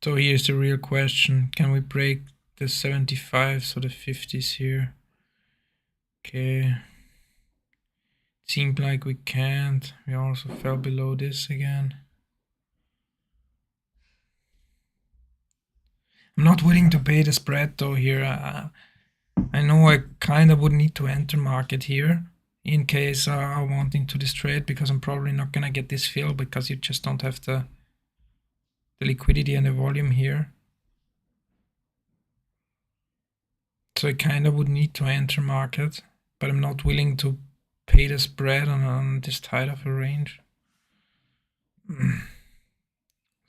So here's the real question. Can we break the 75s or the 50s here? Okay. Seemed like we can't. We also fell below this again. I'm not willing to pay the spread though here. I know I kind of would need to enter market here in case I want into this trade, because I'm probably not gonna get this fill because you just don't have the liquidity and the volume here. So I kind of would need to enter market. but I'm not willing to pay the spread on this tight of a range. So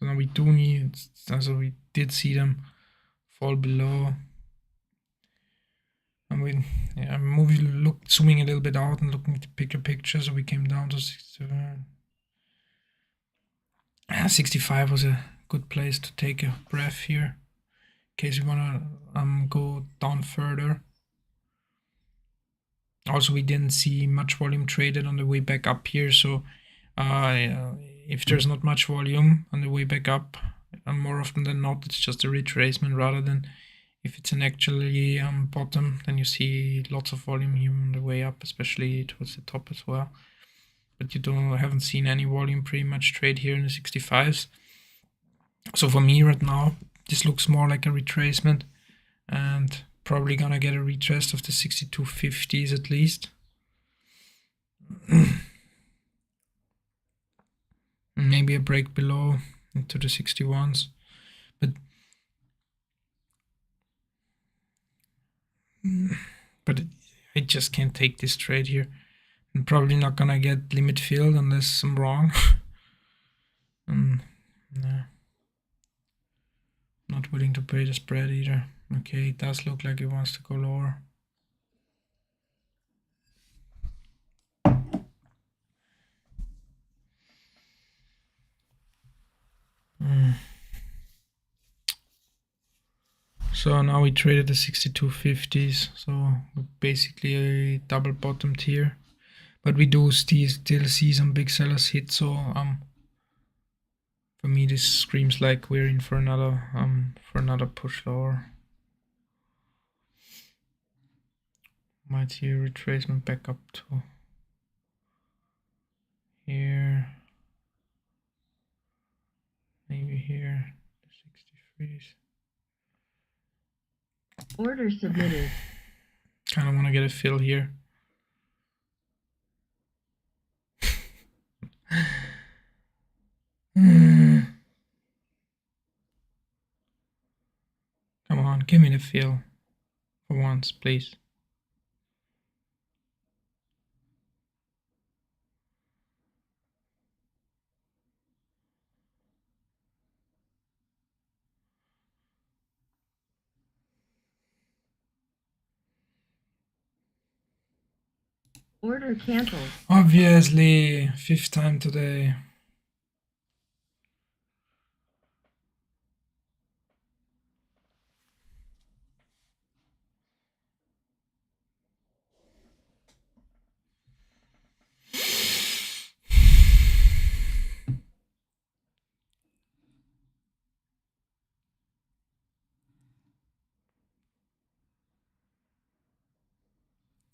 now we do need, so we did see them fall below. And I'm zooming a little bit out and looking at the bigger picture. So we came down to 67. 65 was a good place to take a breath here, in case you wanna go down further. Also, we didn't see much volume traded on the way back up here, so if there's not much volume on the way back up, and more often than not, it's just a retracement rather than if it's an actually bottom, then you see lots of volume here on the way up, especially towards the top as well. But you haven't seen any volume pretty much trade here in the 65s. So for me right now, this looks more like a retracement, and probably gonna get a retest of the 6250s at least. Maybe a break below into the 61s, but I just can't take this trade here. I'm probably not gonna get limit filled unless I'm wrong. No. Not willing to pay the spread either. Okay, it does look like it wants to go lower. So now we traded the 6250s, so we basically double bottomed here, but we do still see some big sellers hit. So for me this screams like we're in for another push lower. Might see a retracement back up to here, maybe here, the 63s. Order submitted. Kind of want to get a fill here. Come on, give me the fill for once, please. Order canceled. Obviously, 5th time today.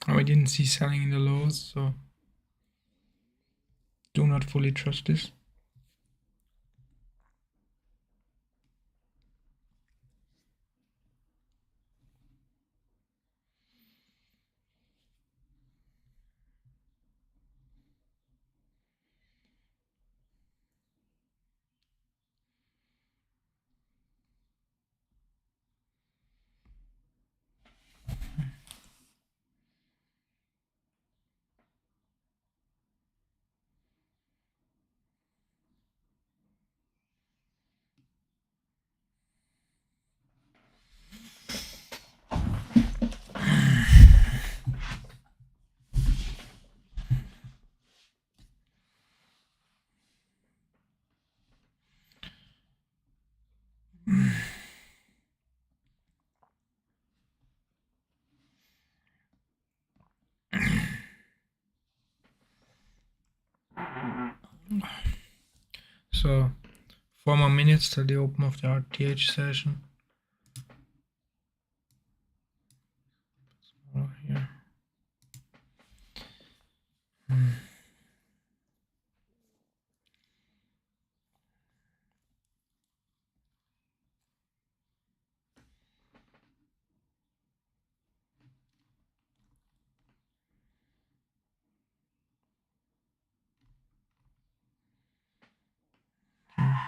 Oh, I didn't see selling in the lows, so do not fully trust this. So 4 more minutes till the open of the RTH session. Here.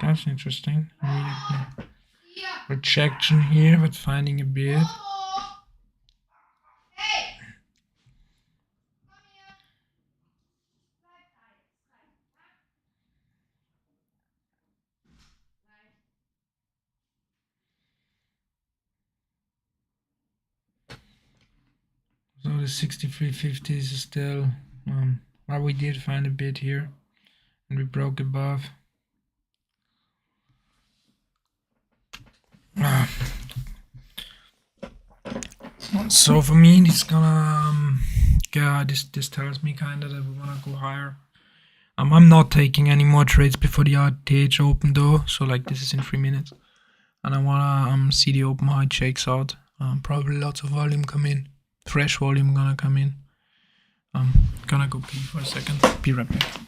That's interesting. Rejection here, but finding a bid. the 63.50 is still, well, we did find a bid here and we broke above. So for me, it's gonna, yeah, this tells me kinda that we wanna go higher. I'm not taking any more trades before the RTH open though, so like this is in 3 minutes, and I wanna see the open how it shakes out. Probably lots of volume come in, fresh volume gonna come in. Gonna go pee for a second. Be right back.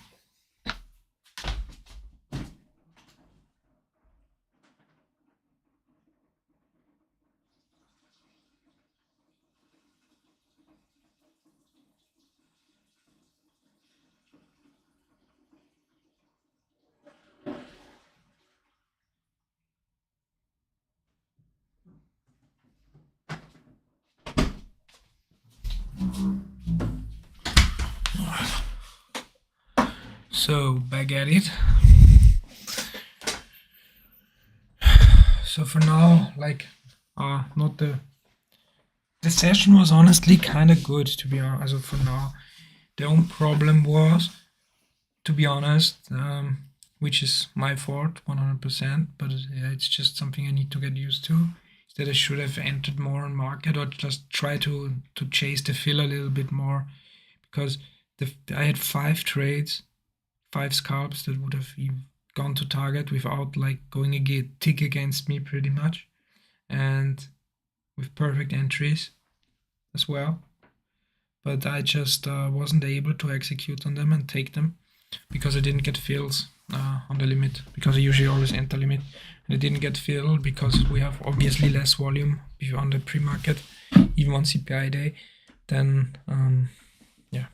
So back at it. So for now, like, not the session was honestly kind of good, to be honest. As of for now, the only problem was, to be honest, which is my fault 100%, but it's just something I need to get used to, is that I should have entered more on market or just try to chase the fill a little bit more, because I had 5 trades, 5 scalps that would have gone to target without like going a tick against me pretty much, and with perfect entries as well. But I just wasn't able to execute on them and take them because I didn't get fills on the limit, because I usually always enter limit, and I didn't get fill because we have obviously less volume on the pre-market, even on CPI day. Then yeah.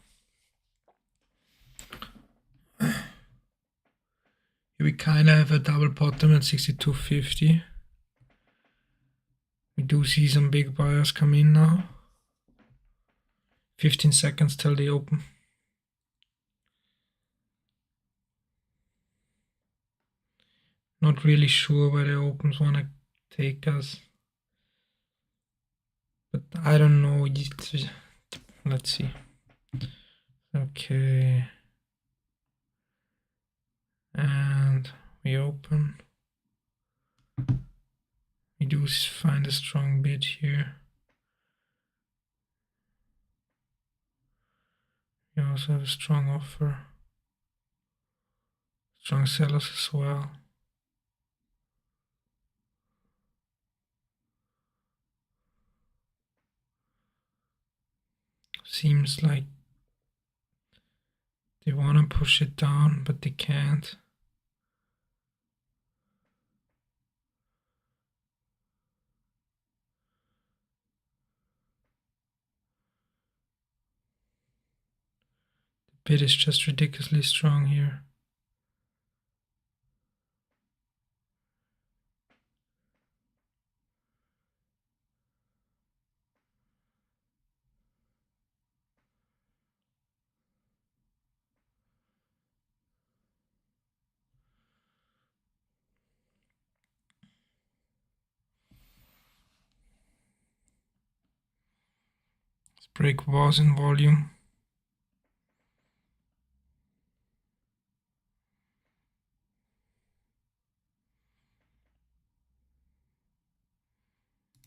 We kind of have a double bottom at 62.50. We do see some big buyers come in now. 15 seconds till they open. Not really sure where the opens want to take us, but I don't know. Let's see. Okay. And we open. We do find a strong bid here. We also have a strong offer. Strong sellers as well. Seems like they want to push it down, but they can't. The bid is just ridiculously strong here. This break was in volume.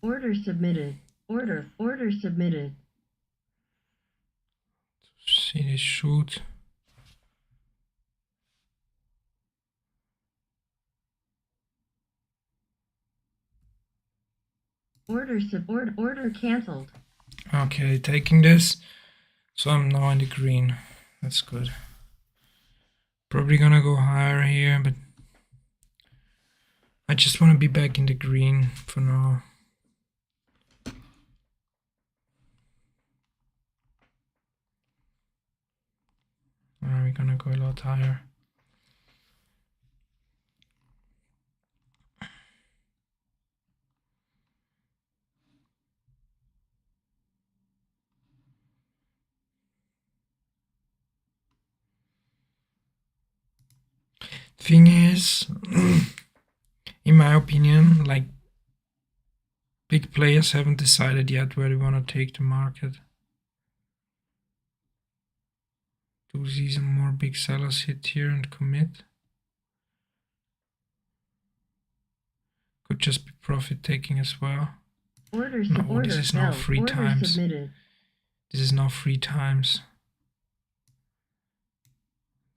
Order submitted. Order submitted. See this shoot. Order canceled. Okay, taking this. So I'm now in the green. That's good. Probably gonna go higher here, but I just want to be back in the green for now. We're gonna go a lot higher. Thing is, in my opinion, like, big players haven't decided yet where they want to take the market. Do see some more big sellers hit here and commit. Could just be profit taking as well. Order No, order this is now filled. 3 Order times. submitted. This is now 3 times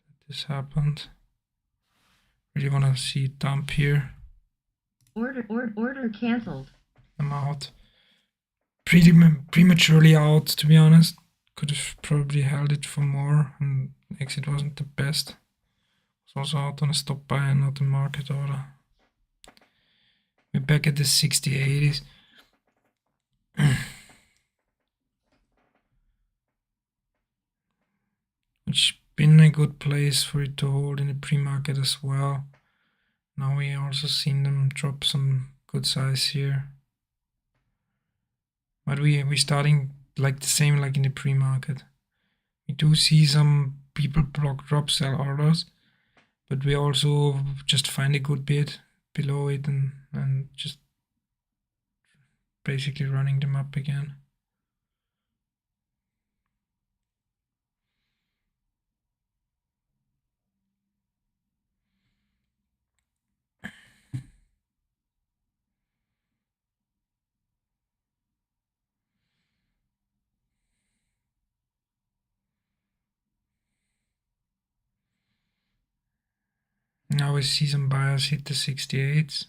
that this happened. Really wanna see it dump here. Order canceled. I'm out. Pretty prematurely out, to be honest. Could have probably held it for more, and exit wasn't the best. Was also out on a stop buy and not a market order. We're back at the 60-80s. Which been a good place for it to hold in the pre-market as well. Now we also seen them drop some good size here. But we starting like the same like in the pre-market. We do see some people drop sell orders, but we also just find a good bid below it and just basically running them up again. Now we see some buyers hit the 68s.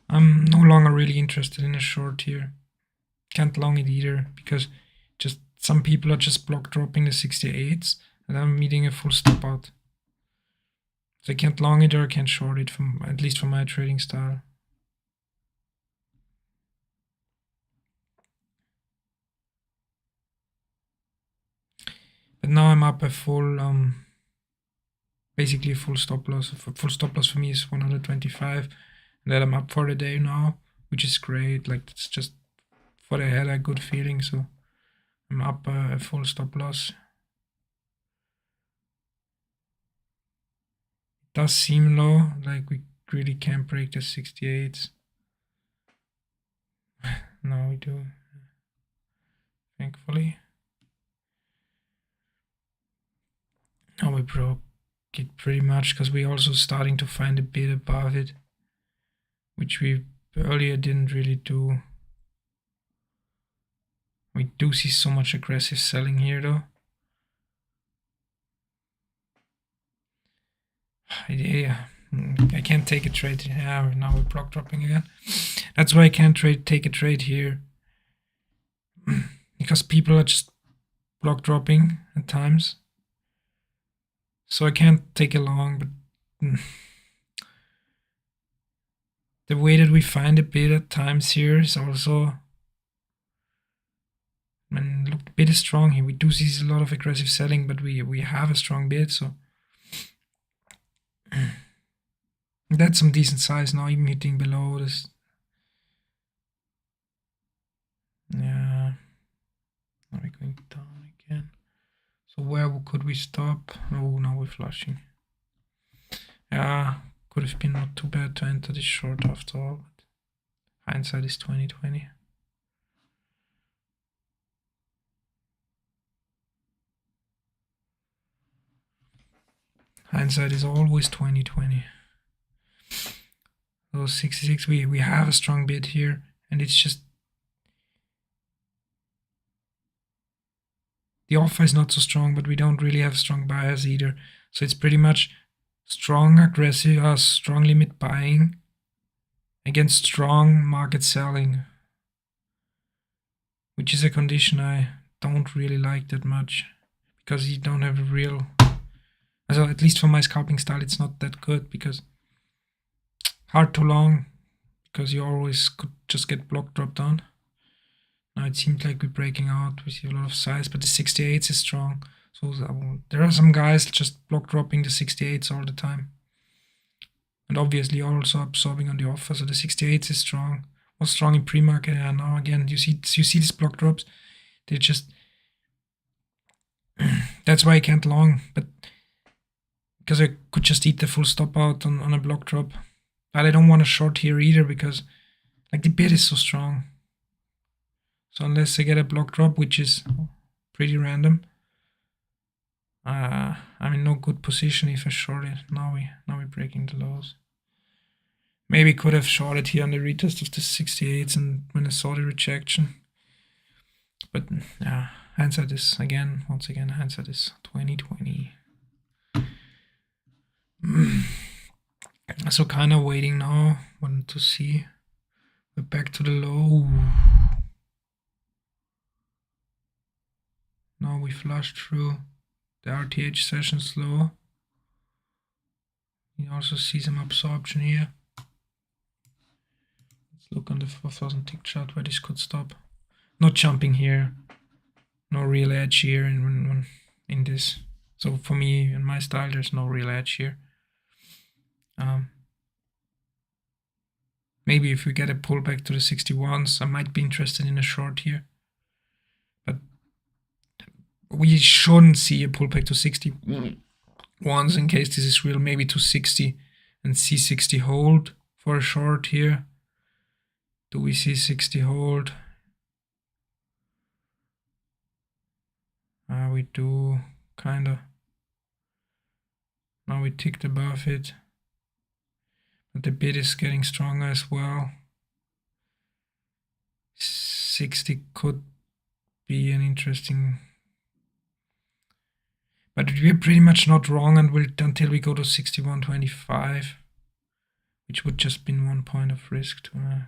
I'm no longer really interested in a short here. Can't long it either, because just some people are just block dropping the 68s and I'm meeting a full stop out. So I can't long it or I can't short it, from at least for my trading style. But now I'm up a full, basically a full stop loss. Full stop loss for me is 125, and that I'm up for the day now, which is great. Like, it's just what I had a good feeling, so I'm up a full stop loss. It does seem low, like we really can't break the 68s. Now we do, thankfully. Now we broke it pretty much, because we're also starting to find a bit above it, which we earlier didn't really do. We do see so much aggressive selling here though. Yeah, I can't take a trade. Yeah, now we're block dropping again. That's why I can't take a trade here. Because people are just block dropping at times. So I can't take a long, but the way that we find a bid at times here is also, I mean, look, the bid is strong here. We do see a lot of aggressive selling, but we have a strong bid, so that's some decent size now, even hitting below this. Yeah, now we're going down again. So where could we stop? Oh, now we're flushing. Yeah, could have been not too bad to enter this short after all, but hindsight is 20/20. Hindsight is always 20/20. Those 66, we have a strong bid here, and it's just the offer is not so strong, but we don't really have strong buyers either. So it's pretty much strong aggressive, strong limit buying against strong market selling, which is a condition I don't really like that much, because you don't have a real, so at least for my scalping style, it's not that good, because hard to long, because you always could just get block dropped on. Now it seems like we're breaking out. We see a lot of size, but the 68s is strong. So there are some guys just block dropping the 68s all the time. And obviously also absorbing on the offer. So the 68s is strong. Was strong in pre-market, and now again you see these block drops. They just that's why I can't long, but because I could just eat the full stop out on a block drop. But I don't want to short here either, because like the bid is so strong. So unless I get a block drop, which is pretty random, I'm in no good position if I short it. Now we're breaking the lows. Maybe could have shorted here on the retest of the 68s and when I saw the rejection. But yeah, hindsight is once again, hindsight is 2020. So kind of waiting now, want to see. We're back to the low. Now we flushed through the RTH session slow. You also see some absorption here. Let's look on the 4000 tick chart where this could stop. Not jumping here. No real edge here in this. So for me, in my style, there's no real edge here. Maybe if we get a pullback to the 61s, I might be interested in a short here. But we shouldn't see a pullback to 61s in case this is real. Maybe to 60 and see 60 hold for a short here. Do we see 60 hold? We do, kinda. Now we ticked above it. But the bid is getting stronger as well. 60 could be an interesting... But we're pretty much not wrong until we go to 61.25, which would just been 1 point of risk to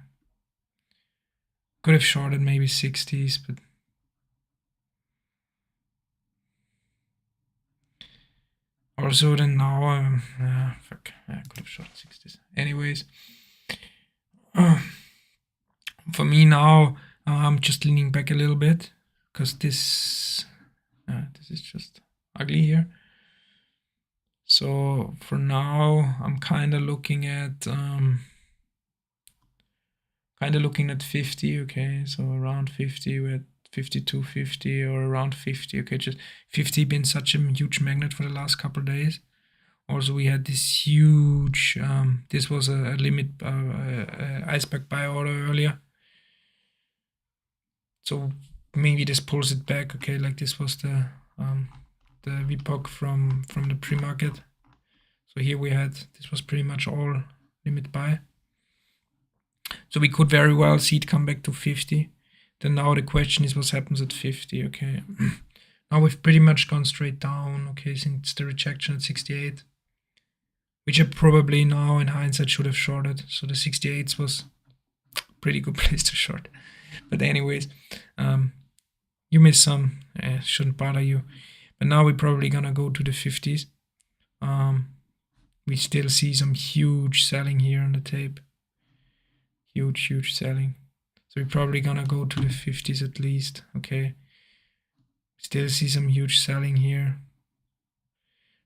could have shorted maybe 60s, but also then now fuck, I could have shorted 60s. Anyways, for me now, I'm just leaning back a little bit because this is just ugly here. So for now, I'm kind of looking at 50. Okay, so around 50, we're at 52.50 or around 50. Okay, just 50 been such a huge magnet for the last couple of days. Also, we had this huge. This was a limit iceberg buy order earlier. So maybe this pulls it back. Okay, like this was the VPOC from the pre-market. So here we had, this was pretty much all limit buy. So we could very well see it come back to 50. Then now the question is what happens at 50, okay. Now we've pretty much gone straight down, okay, since the rejection at 68. Which I probably now in hindsight should have shorted. So the 68s was a pretty good place to short. But anyways, you missed some, shouldn't bother you. But now we're probably gonna go to the 50s. We still see some huge selling here on the tape. Huge selling. So we're probably gonna go to the 50s at least, okay. Still see some huge selling here.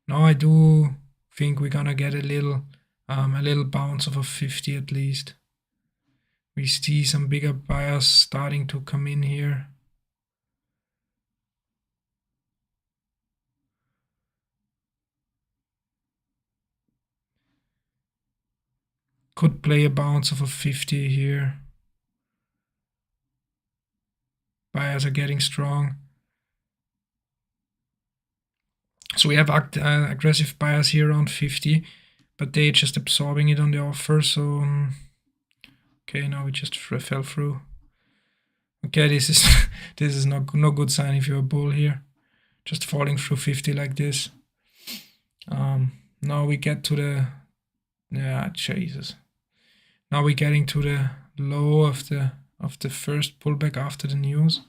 Now I do think we're gonna get a little bounce of a 50 at least. We see some bigger buyers starting to come in here. Could play a bounce of a 50 here. Buyers are getting strong. So we have aggressive buyers here around 50, but they're just absorbing it on the offer. So okay, now we just fell through. Okay, this is no good sign if you're a bull here. Just falling through 50 like this. Now we get to the Jesus. Now we're getting to the low of the first pullback after the news,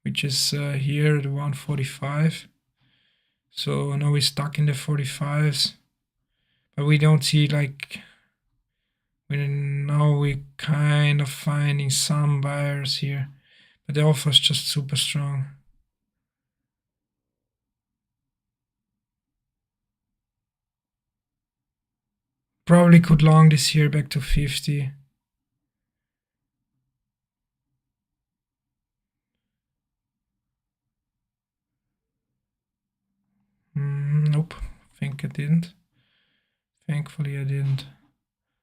which is here the 145. So now we're stuck in the 45s, but we don't see like. Now we're kind of finding some buyers here, but the offer is just super strong. Probably could long this here back to 50. Nope, I think I didn't. Thankfully I didn't.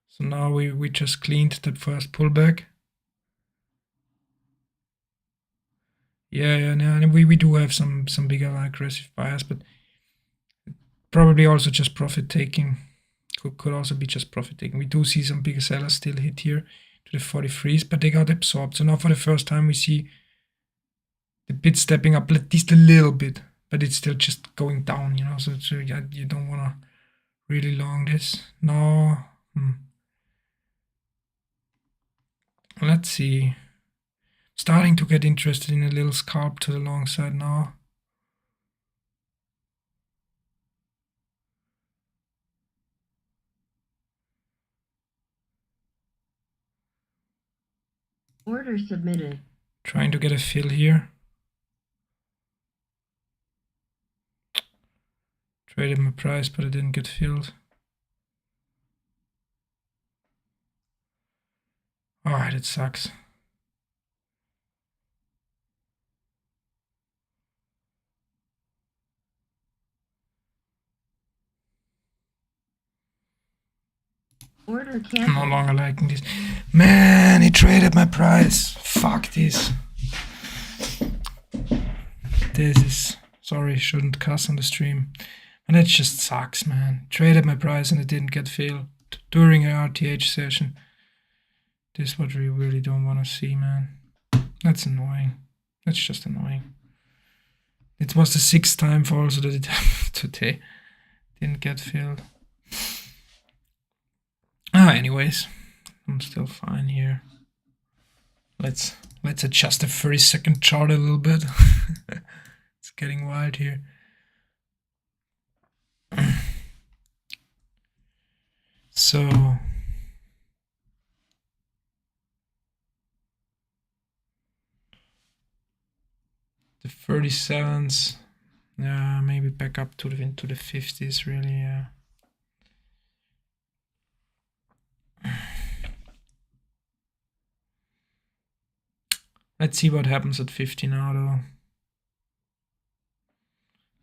So now we just cleaned that first pullback. Yeah, no, and we do have some bigger aggressive buyers, but probably also just profit taking. Could also be just profit taking. We do see some bigger sellers still hit here to the 43s, but they got absorbed. So now for the first time we see the bid stepping up at least a little bit, but it's still just going down, you know. So yeah, you don't want to really long this. No. Let's see. Starting to get interested in a little scalp to the long side now. Order submitted. Trying to get a fill here. Traded my price, but I didn't get filled. Alright, it sucks. Order I'm no canceled. longer liking this. Man, he traded my price. Fuck this. This is... Sorry, shouldn't cuss on the stream. And that just sucks, man. Traded my price and it didn't get filled during an RTH session. This is what we really don't want to see, man. That's annoying. That's just annoying. It was the 6th time for also that it happened today. Didn't get filled. Anyways, I'm still fine here. Let's adjust the 30-second chart a little bit. It's getting wild here. So the 37s, yeah, maybe back up to the 50s, really, yeah. Let's see what happens at 50 now, though.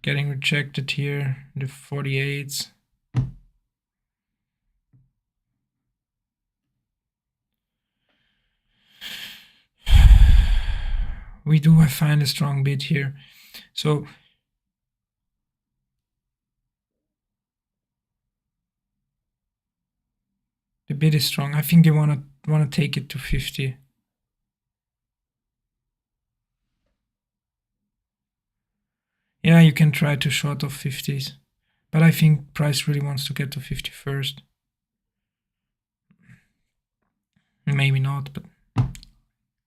Getting rejected here, the 48s. We do find a strong bid here. So the bid is strong. I think they wanna take it to 50. Yeah, you can try to short of 50s, but I think price really wants to get to 50 first. Maybe not, but it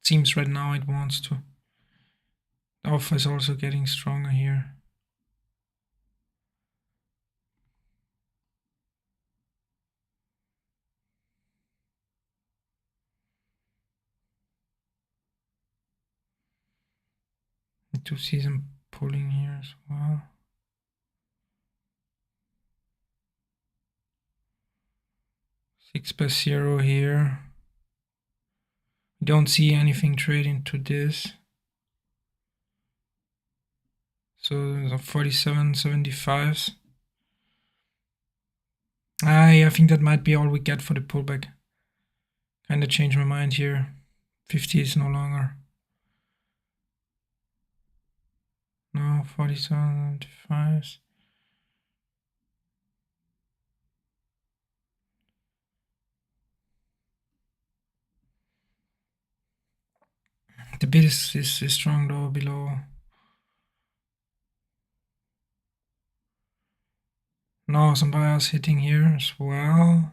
seems right now it wants to. The offer is also getting stronger here. Need to see some pulling here as well. Six by 0 here. We don't see anything trading to this. So 47.75s. I think that might be all we get for the pullback. Kinda changed my mind here. 50 is no longer. No, 47.75s. The bid is strong though below. No, some buyers hitting here as well.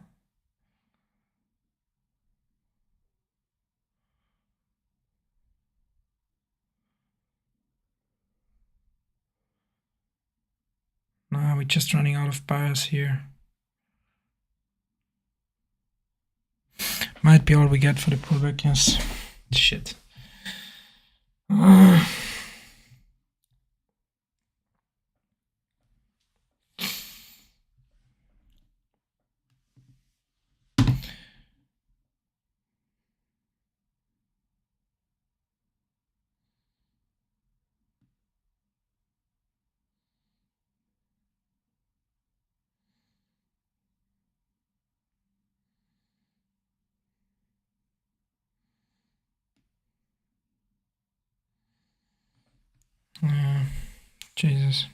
No, we're just running out of buyers here. Might be all we get for the pullback, yes. Shit. Jesus.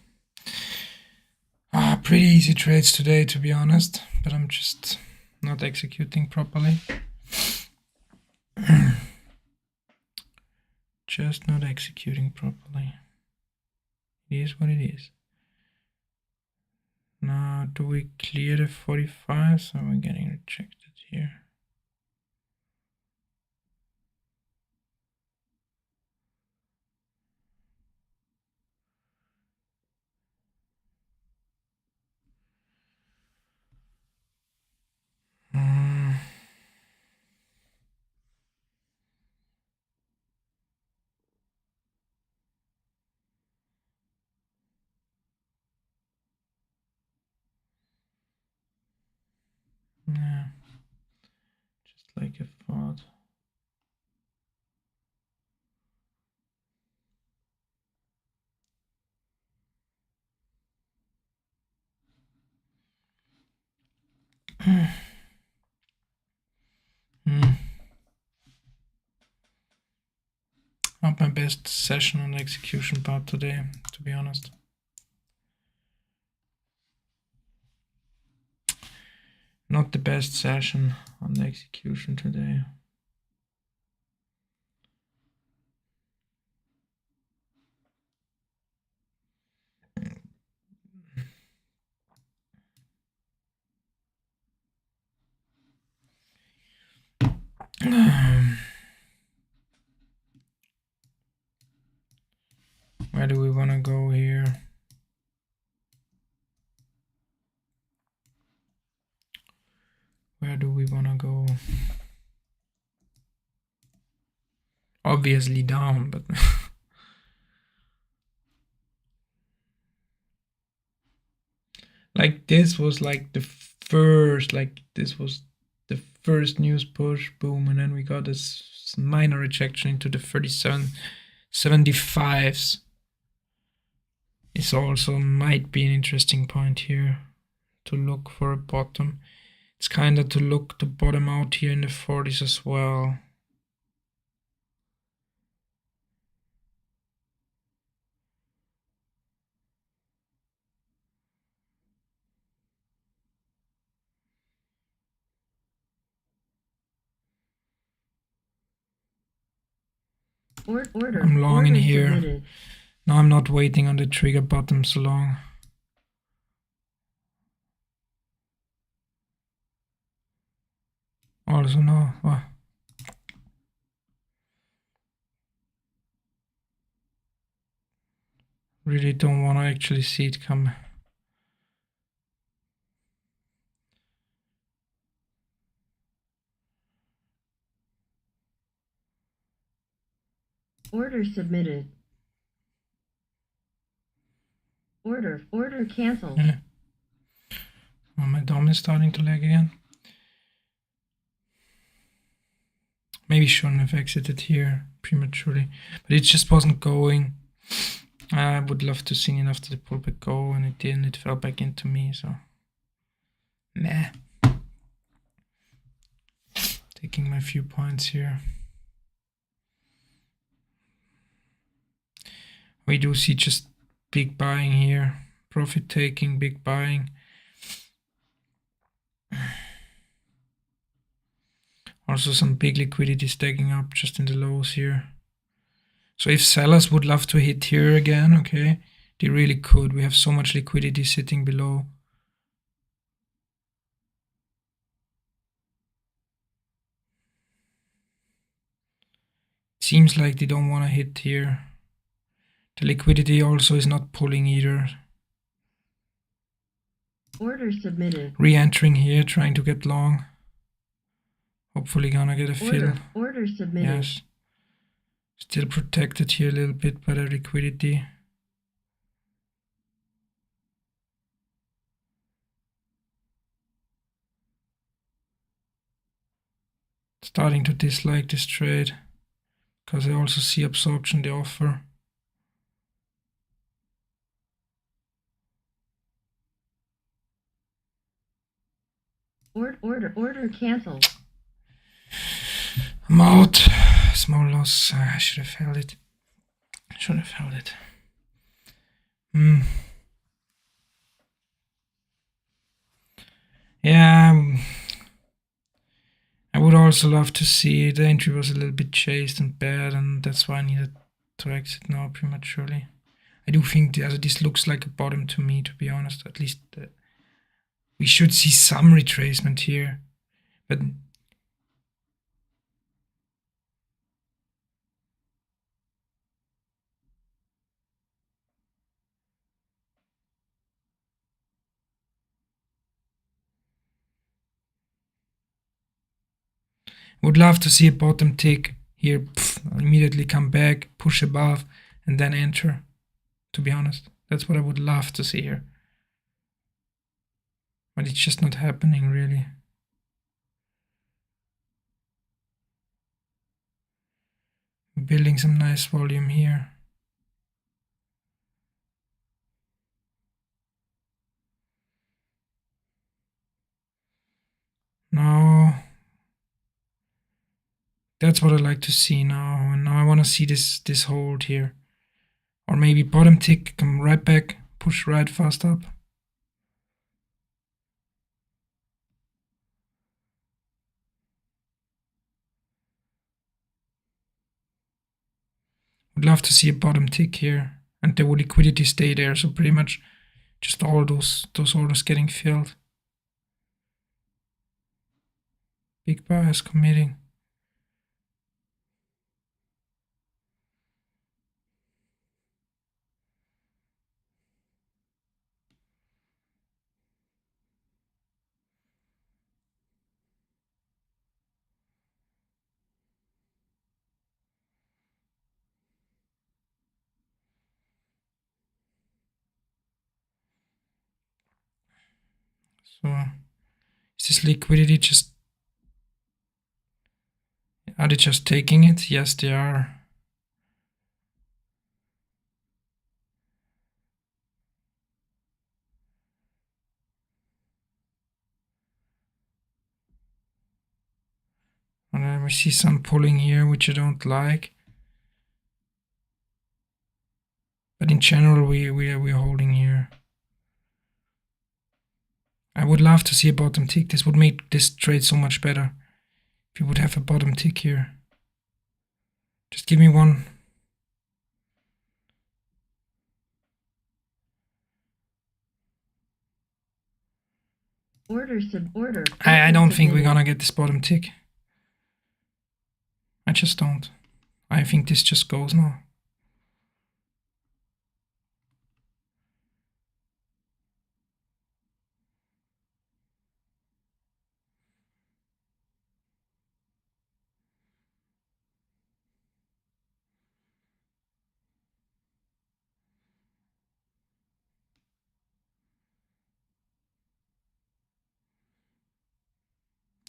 Pretty easy trades today, to be honest, but I'm just not executing properly. Just not executing properly. It is what it is. Now, do we clear the 45? So we're getting rejected here. Yeah, just like I thought. Not my best session on the execution part today, to be honest. Not the best session on the execution today. Where do we want to go here? Where do we want to go? Obviously down, but like this was like the first, this was the first news push, boom, and then we got this minor rejection into the 75s. It also might be an interesting point here to look for a bottom. It's kind of to look to bottom out here in the 40s as well. I'm long in here. Submitted. Now I'm not waiting on the trigger bottom so long. Also no. Oh. Really don't want to actually see it come. Order submitted. Order canceled. Yeah. Oh, my DOM is starting to lag again. Maybe shouldn't have exited here prematurely, but it just wasn't going. I would love to see it after the pullback go, and it didn't. It fell back into me, so nah. Taking my few points here. We do see just big buying here, profit taking, big buying. Also some big liquidity stacking up just in the lows here. So if sellers would love to hit here again, okay, they really could. We have so much liquidity sitting below. Seems like they don't want to hit here. The liquidity also is not pulling either. Order submitted. Re-entering here, trying to get long. Hopefully gonna get a fill. Order submitted. Yes. Still protected here a little bit by the liquidity. Starting to dislike this trade because I also see absorption the offer. Order canceled. I'm out. Small loss. I should have held it. Should have held it. Yeah, I would also love to see the entry was a little bit chased and bad, and that's why I needed to exit now prematurely. I do think this looks like a bottom to me, to be honest. At least we should see some retracement here, but would love to see a bottom tick here, immediately come back, push above, and then enter. To be honest, that's what I would love to see here, but it's just not happening really. Building some nice volume here. No, that's what I like to see now. And now I want to see this hold here, or maybe bottom tick, come right back, push right fast up. Would love to see a bottom tick here, and the liquidity stay there. So pretty much just all those orders getting filled. Big bias committing. So is this liquidity just, are they just taking it? Yes, they are. And we see some pulling here, which I don't like. But in general, we're holding here. I would love to see a bottom tick. This would make this trade so much better if you would have a bottom tick here. Just give me one. Order. I don't think we're gonna get this bottom tick. I just don't. I think this just goes now.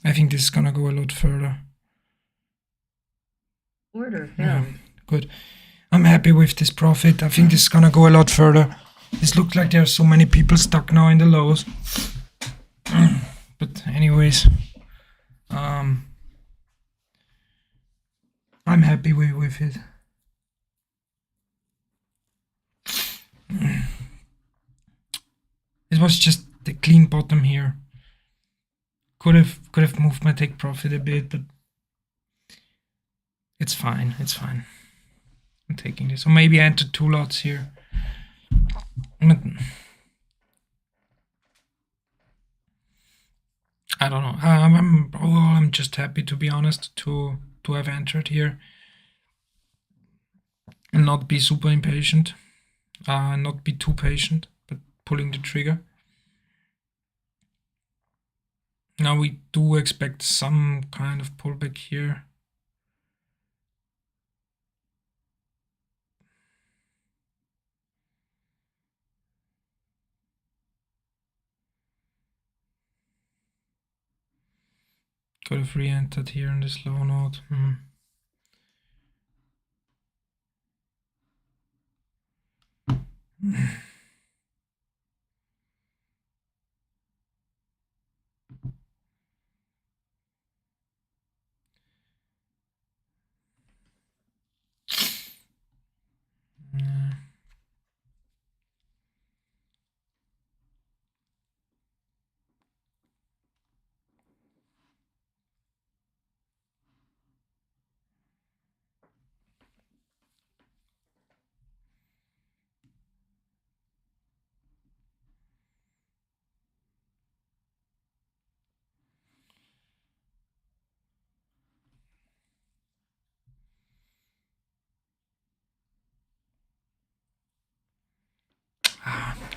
I think this is gonna go a lot further. Order filled. Yeah, good. I'm happy with this profit. I think this is gonna go a lot further. This looks like there are so many people stuck now in the lows. But anyways, I'm happy with it. It was just the clean bottom here. Could have moved my take profit a bit, but it's fine. It's fine. I'm taking this. Or maybe I entered 2 lots here. But I don't know. I'm just happy, to be honest, to have entered here and not be super impatient, not be too patient, but pulling the trigger. Now we do expect some kind of pullback here. Could have re-entered here in this low note.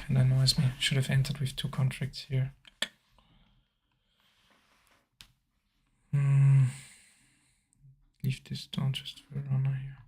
kind of annoys me. Should have entered with 2 contracts here. Leave this stone just for a runner here.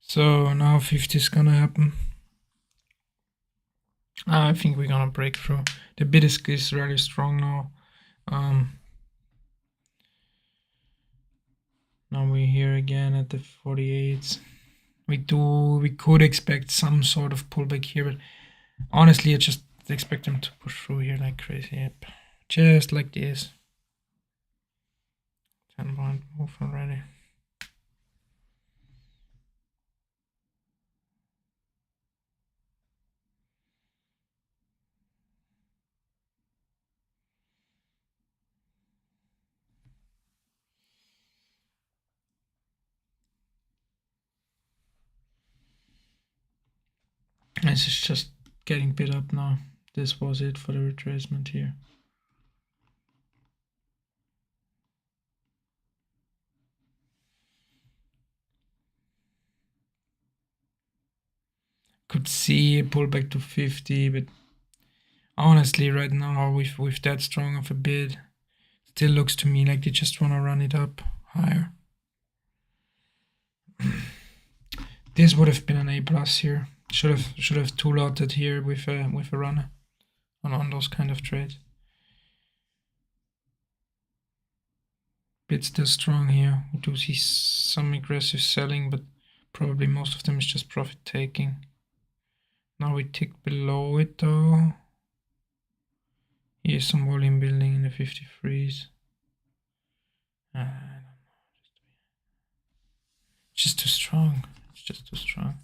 So now 50 is gonna happen. I think we're gonna break through. The bid is really strong now. Now we're here again at the 48s. We could expect some sort of pullback here, but honestly, I just expect them to push through here like crazy. Yep, just like this. 10-point move already. This is just getting bid up now. This was it for the retracement here. Could see a pullback to 50, but honestly, right now with that strong of a bid, still looks to me like they just want to run it up higher. This would have been an A+ here. Should have 2-lotted here with a runner on those kind of trades. Bit still strong here. We do see some aggressive selling, but probably most of them is just profit taking. Now we tick below it though. Here's some volume building in the 53s. I don't know. It's just too strong. It's just too strong.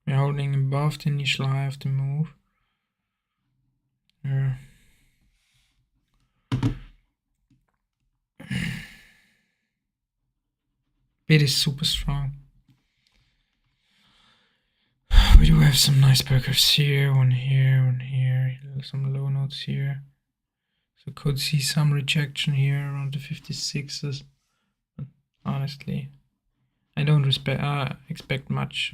We're holding above the initial high of the move. Yeah. Bid is super strong. We do have some nice burgers here, one here, some low notes here. So could see some rejection here around the 56s. But honestly, I don't expect much.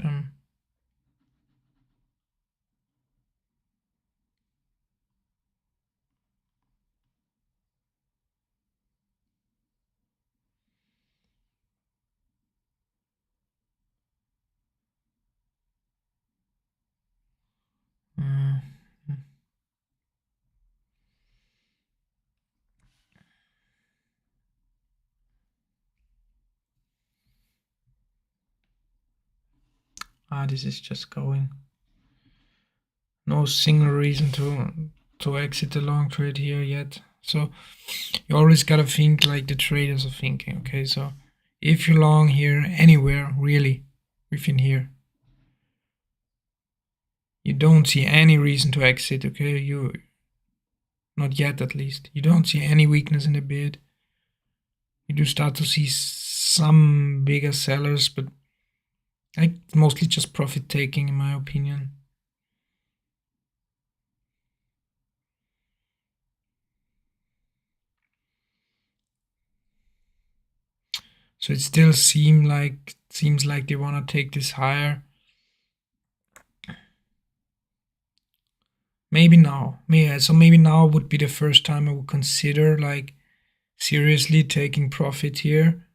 This is just going. No single reason to exit the long trade here yet. So you always gotta think like the traders are thinking. Okay, so if you're long here anywhere really within here, you don't see any reason to exit, okay? You not yet, at least. You don't see any weakness in the bid. You do start to see some bigger sellers, but mostly just profit taking, in my opinion. So it still seems like they want to take this higher. Maybe now. So maybe now would be the first time I would consider like seriously taking profit here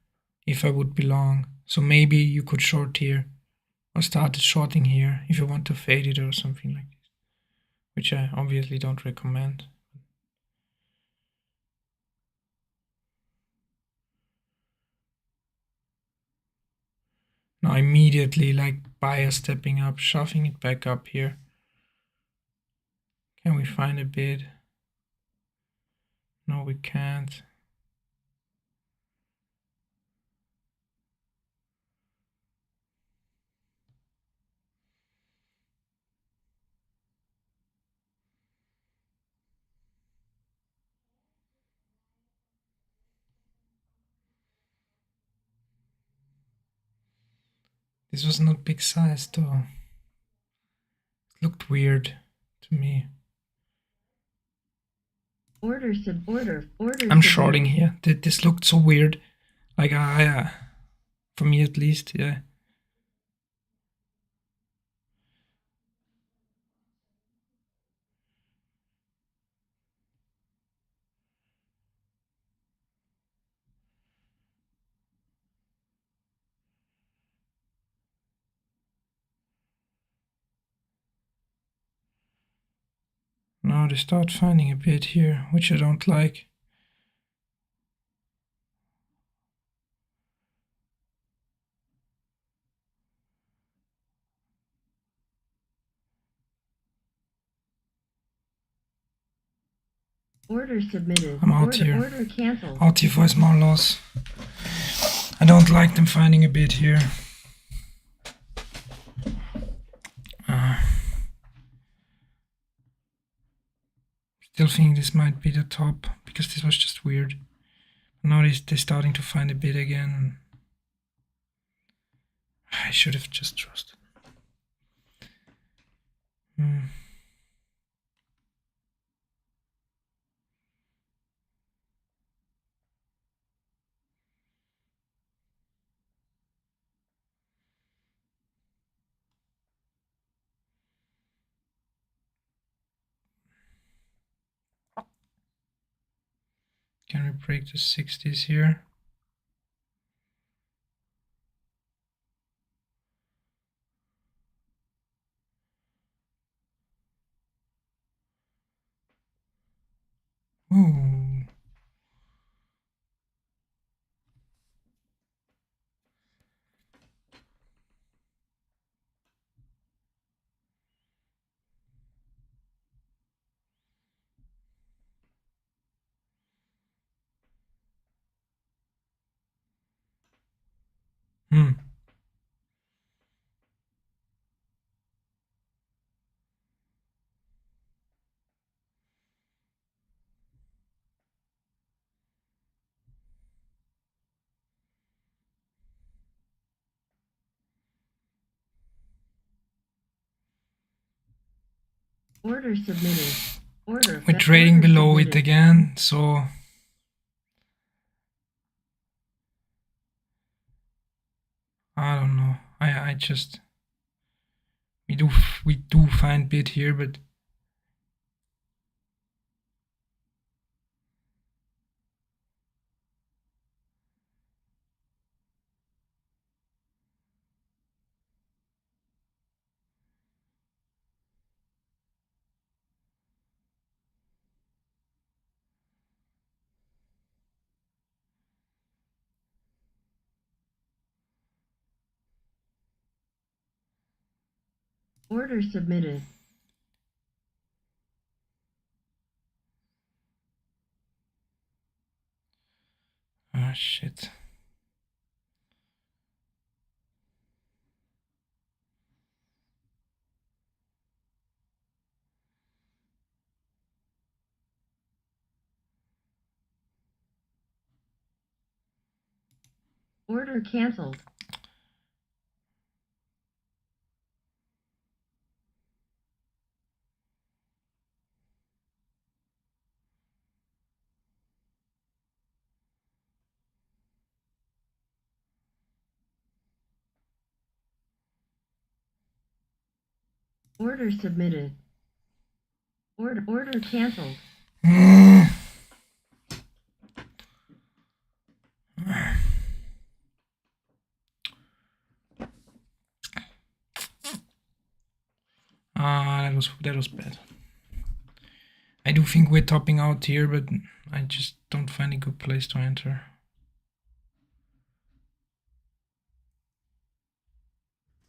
if I would be long. So maybe you could short here or start shorting here if you want to fade it or something like this, which I obviously don't recommend. Now immediately like buyer stepping up, shoving it back up here. Can we find a bid? No, we can't. This was not big size though. It looked weird to me. Order. I'm shorting here. This looked so weird. Like for me at least, yeah. Now they start finding a bit here, which I don't like. Order submitted. I'm out here. Order canceled. Out here for a small loss. I don't like them finding a bid here. Still think this might be the top because this was just weird. Now they're starting to find a bid again. I should have just trusted. Can we break the 60s here? Ooh. Order submitted. We're trading below it again, so I don't know. I just we do find bid here, but Order submitted. ah shit. Order cancelled. Order submitted. Order cancelled. That was bad. I do think we're topping out here, but I just don't find a good place to enter.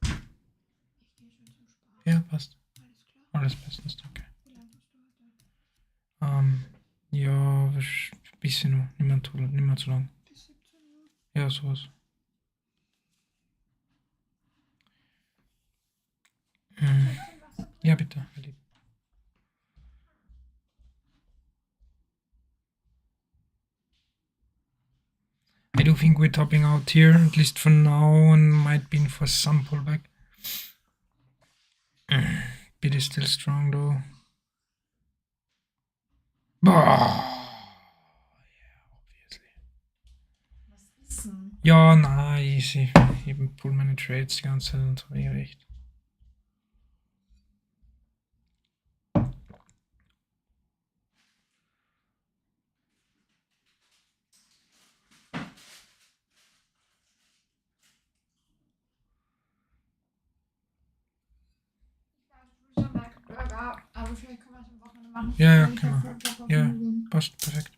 Ich gehe schon zum Sparen. Ja, passt. Alles klar. Alles bestens, danke. Wie lange tust du heute? Ja, ein bisschen noch. Nicht mehr zu lang. Bis 17 Uhr. Ja, sowas. Ja, bitte. I do think we're topping out here, at least for now, and might be in for some pullback. Bid is still strong though. Yeah, obviously. Was ist denn? Ja, na, easy. Eben pull meine Trades die ganze Zeit und habe ich recht. Burger, aber vielleicht können wir es am Wochenende machen. Ja, ja, Weil ich können hab wir. voll Bock auf Ja, Nudeln. passt, perfekt.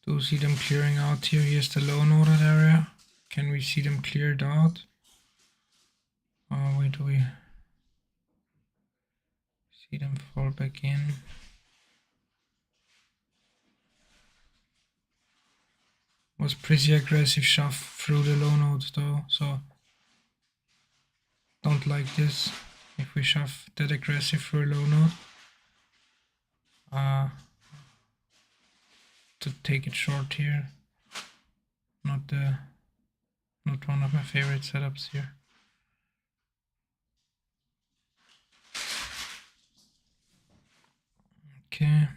Do see them clearing out here. Here's the low noted area. Can we see them cleared out? Where do we see them fall back in? Was pretty aggressive shove through the low nodes though, so don't like this if we shove that aggressive through a low node. To take it short here. Not one of my favorite setups here. Okay.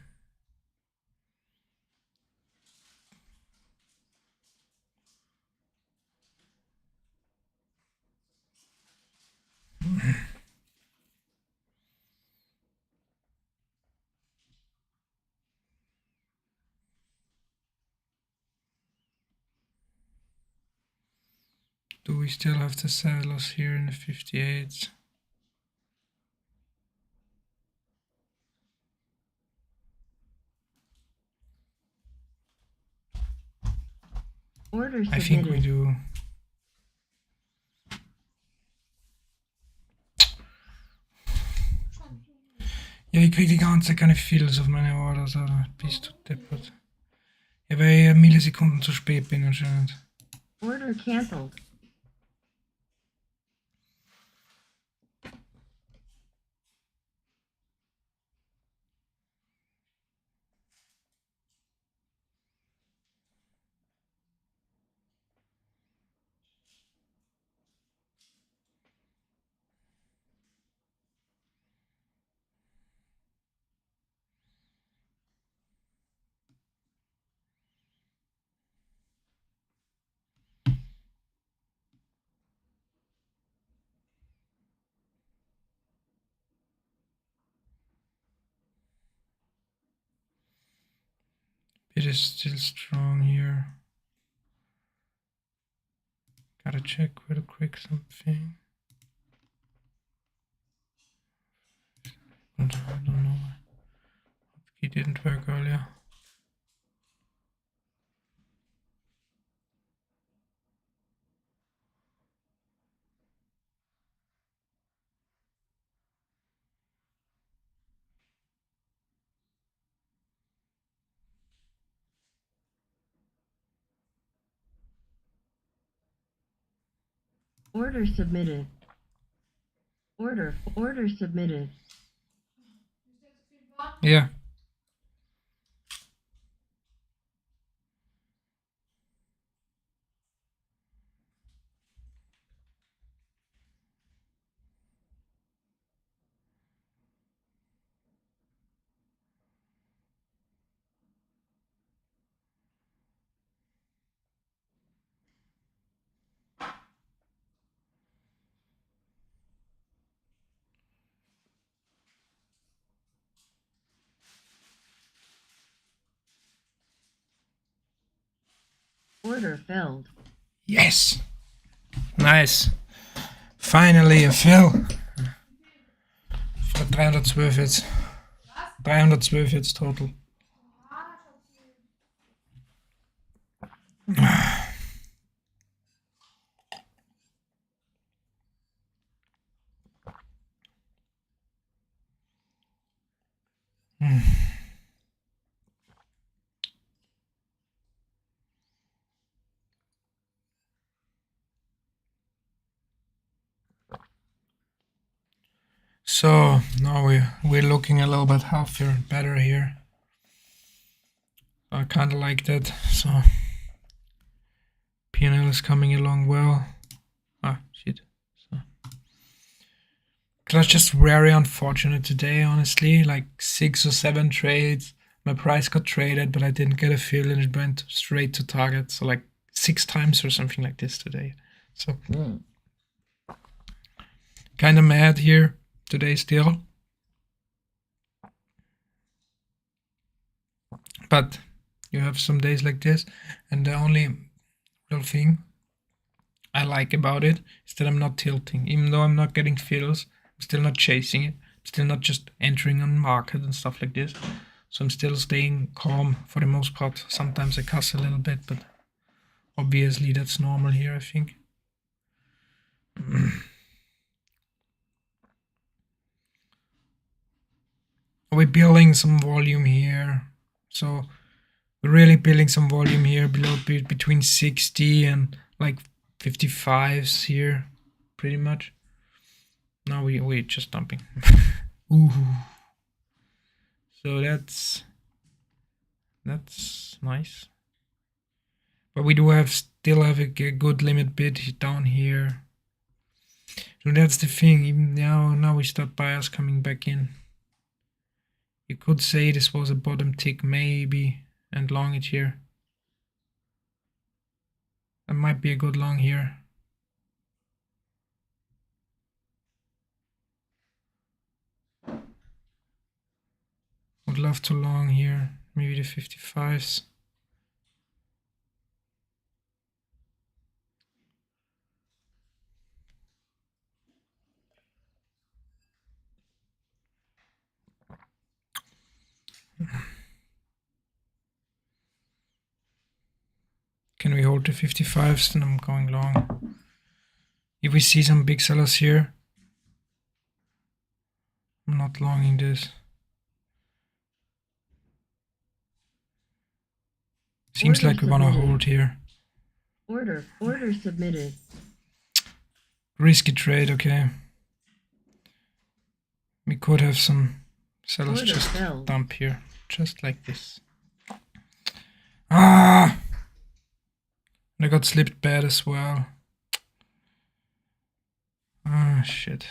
Do we still have the settlers here in the 58s? Order I think we submitted. do. Ja, ich krieg die ganze Zeit keine Fills auf meine Orders, Alter. Bist du deppert. Ja, weil ich Millisekunden zu spät bin anscheinend. Order cancelled. It is still strong here. Gotta check real quick something. I don't know. It didn't work earlier. Order submitted. Order submitted. Yeah. Order filled. Yes. Nice. Finally a fill. Für 312 jetzt. 312 jetzt total. So now we're looking a little bit healthier and better here. I kind of like that. So P&L is coming along well. Ah, shit. So that's just very unfortunate today, honestly. Like 6 or 7 trades. My price got traded, but I didn't get a fill and it went straight to target. So like 6 times or something like this today. So kind of mad here today still. But you have some days like this, and the only real thing I like about it is that I'm not tilting. Even though I'm not getting fills, I'm still not chasing it. I'm still not just entering on market and stuff like this. So I'm still staying calm for the most part. Sometimes I cuss a little bit, but obviously that's normal here, I think. We're building some volume here. So we're really building some volume here below between 60 and like 55s here, pretty much. Now we're just dumping. Ooh. So that's nice. But we do still have a good limit bid down here. So that's the thing. Even now we start buyers coming back in. You could say this was a bottom tick maybe and long it here. That might be a good long here. Would love to long here. Maybe the 55s. Can we hold the 55s? Then I'm going long. If we see some big sellers here, I'm not longing this. Seems Order like we want to submitted. hold here. Order submitted. Risky trade, okay. We could have some sellers Order just filled. dump here, just like this. Ah! And I got slipped bad as well. Ah, shit.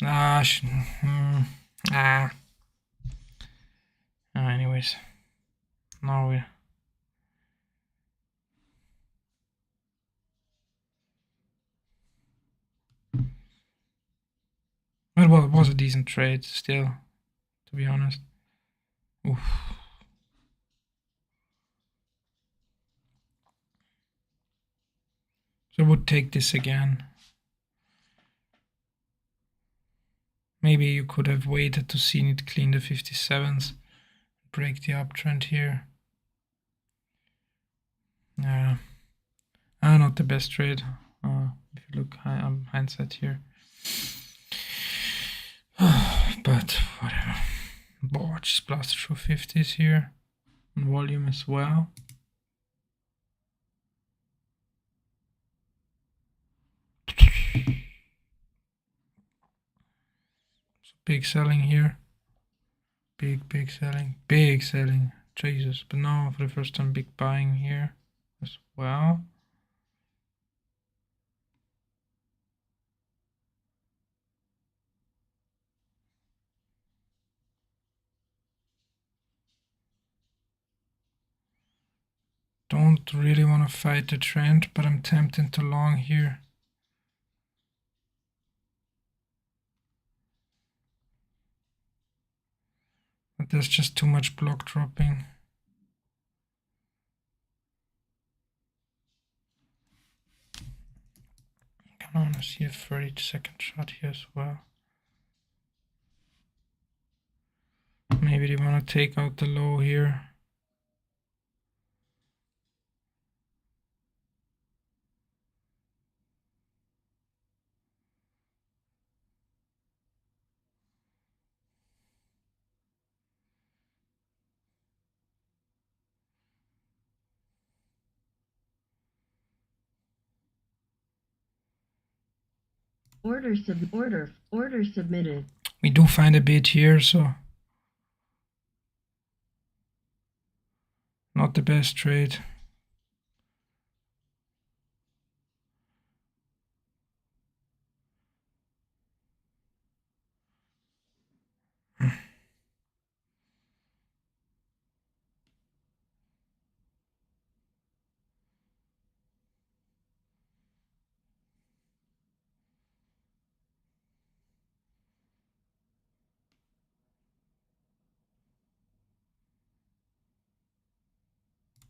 Ah, ah. Anyways. Now we... Well, it was a decent trade still, to be honest. Oof. So I would take this again. Maybe you could have waited to see it clean the 57s, break the uptrend here. Yeah, not the best trade. If you look hindsight here, but whatever. Board just blasted through 50s here, and volume as well. big selling here. Big selling. Big selling. Jesus. But now for the first time, big buying here as well. Don't really want to fight the trend, but I'm tempted to long here. But there's just too much block dropping. I want to see a 30-second shot here as well. Maybe they want to take out the low here. Order submitted. We do find a bid here, so not the best trade.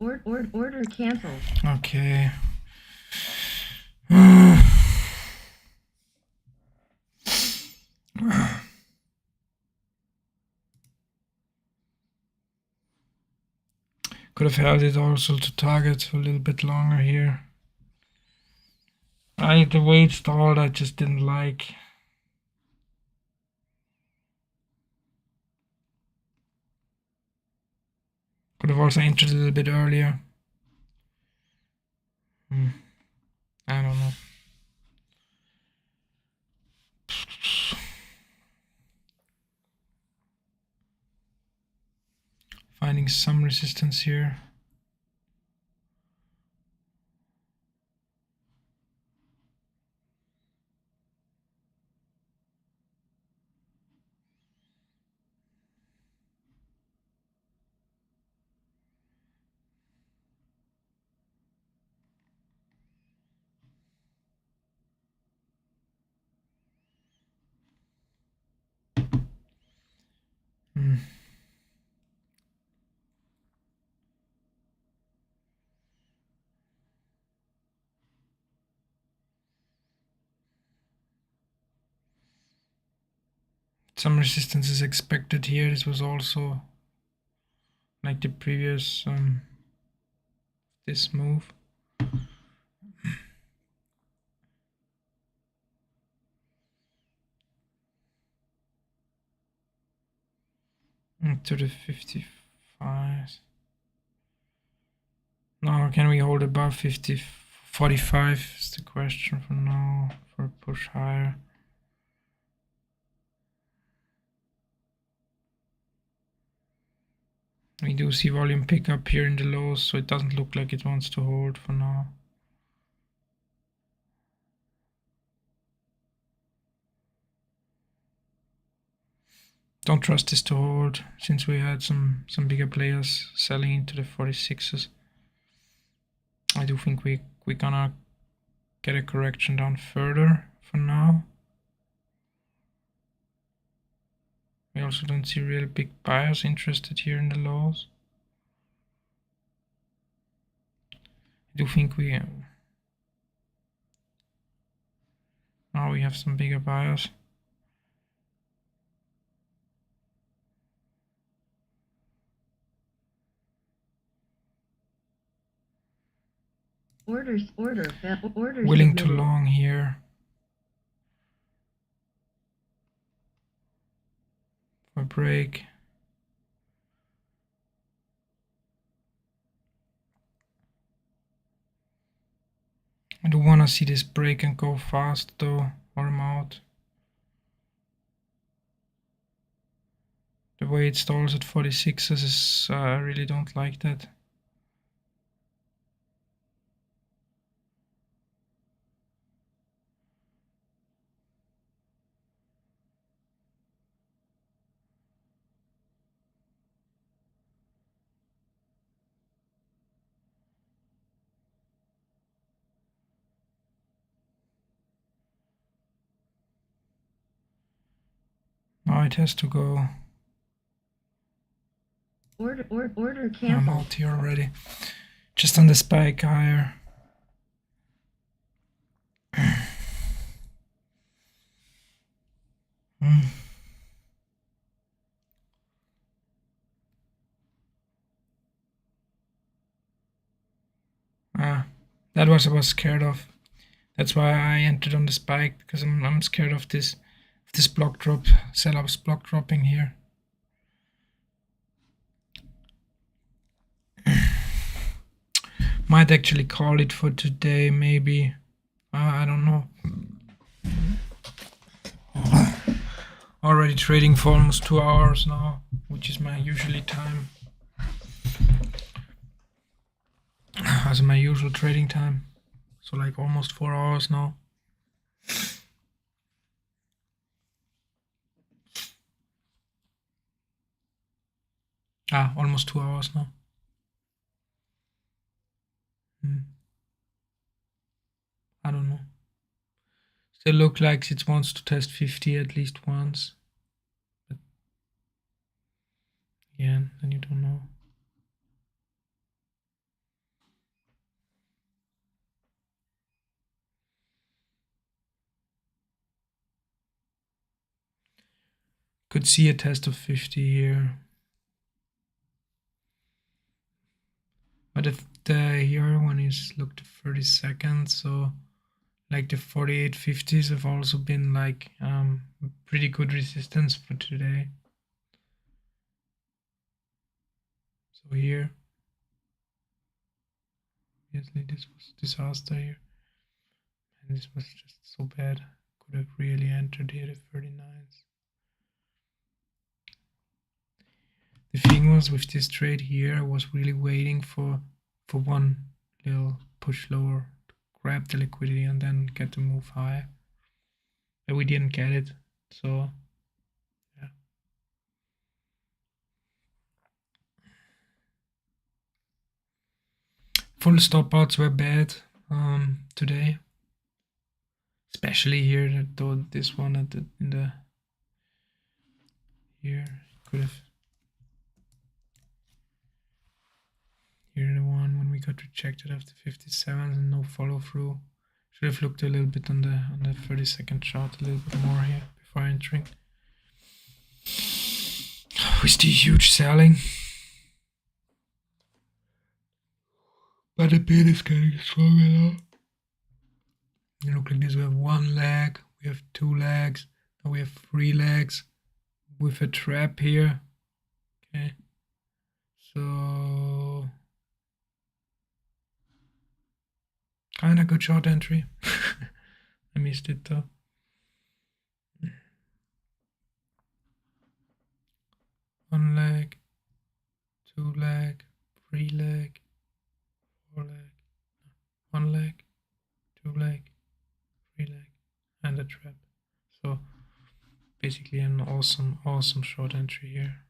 Order canceled. Okay. Could have held it also to target a little bit longer here. The way it stalled, I just didn't like. Could have also entered a little bit earlier. I don't know. Finding some resistance here. Some resistance is expected here. This was also like the previous this move. To the 55. Now, can we hold above 50? 45 is the question for now, for a push higher. We do see volume pick up here in the lows, so it doesn't look like it wants to hold for now. Don't trust this to hold, since we had some bigger players selling into the 46s. I do think we're gonna get a correction down further for now. We also don't see really big buyers interested here in the lows. I do think now we have some bigger buyers. Orders Willing to submitted. long here. For a break. I do want to see this break and go fast though, or I'm out. way it stalls at 46s is I really don't like that. Now it has to go. Order I'm canceled. out here already. Just on the spike higher. That was I was scared of. That's why I entered on the spike, because I'm scared of this block drop, sell-ups block dropping here. Might actually call it for today, maybe. I don't know. Already trading for almost 2 hours now, which is my usually time. As my usual trading time. So like almost 4 hours now. Almost 2 hours now. I don't know. Still look like it wants to test 50 at least once. But again, then you don't know. Could see a test of 50 here. But if the here one is looked 30 seconds, so like the 4850s have also been like pretty good resistance for today. So here, obviously this was disaster here, and this was just so bad. Could have really entered here the 39s. The thing was with this trade here, I was really waiting for one little push lower to grab the liquidity and then get the move high. But we didn't get it, so yeah. Full stop outs were bad today, especially here. Though this one at in the here could have. Here the one when we got rejected after 57 and no follow through. Should have looked a little bit on the 30-second chart a little bit more here before entering. With the huge selling. But the bid is getting stronger now. It looks like this. We have 1 leg, we have 2 legs, now we have 3 legs with a trap here. Okay. So kinda good short entry. I missed it though. One leg, 2 leg, 3 leg, 4 leg, 1 leg, 2 leg, 3 leg, and a trap. So basically an awesome short entry here.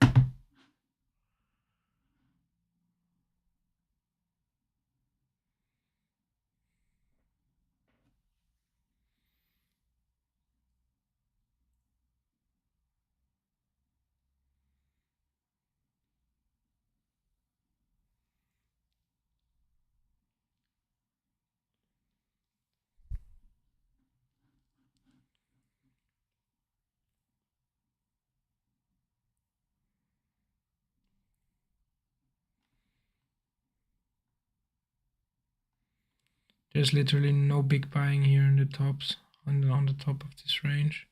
There's literally no big buying here in the tops, on the top of this range.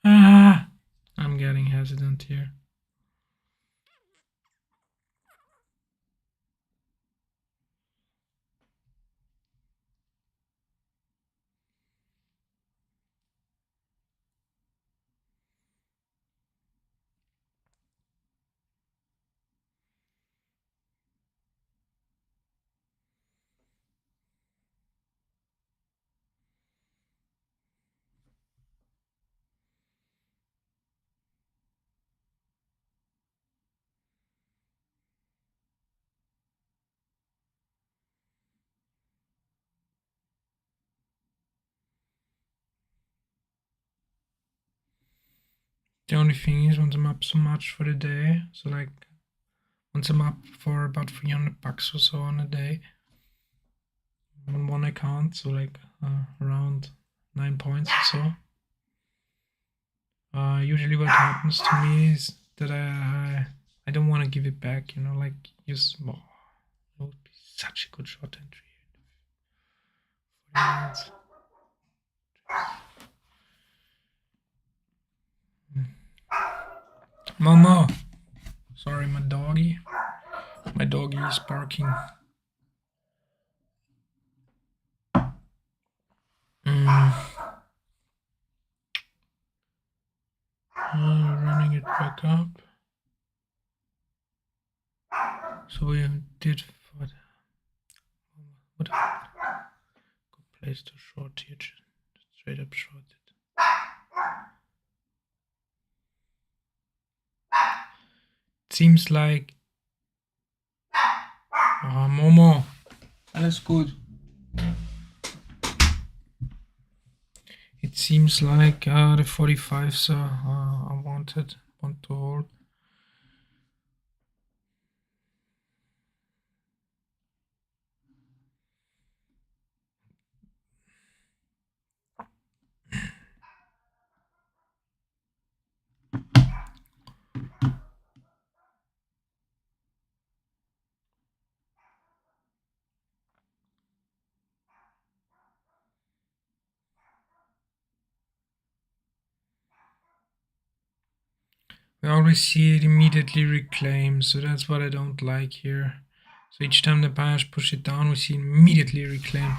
I'm getting hesitant here. the only thing is, once I'm up so much for the day, so like once I'm up for about 300 bucks or so on a day on one account, so like around 9 points or so. Usually what happens to me is that I don't want to give it back, you know, like use more. It would be such a good short entry. 40 minutes. Momo! Sorry, my doggy. My doggy is barking. Running it back up. So we did what? Good place to short here. Straight up short it. Seems like Momo, alles gut. It seems like the 45s I want to hold. We always see it immediately reclaim, so that's what I don't like here. So each time the buyers push it down, we see immediately reclaim.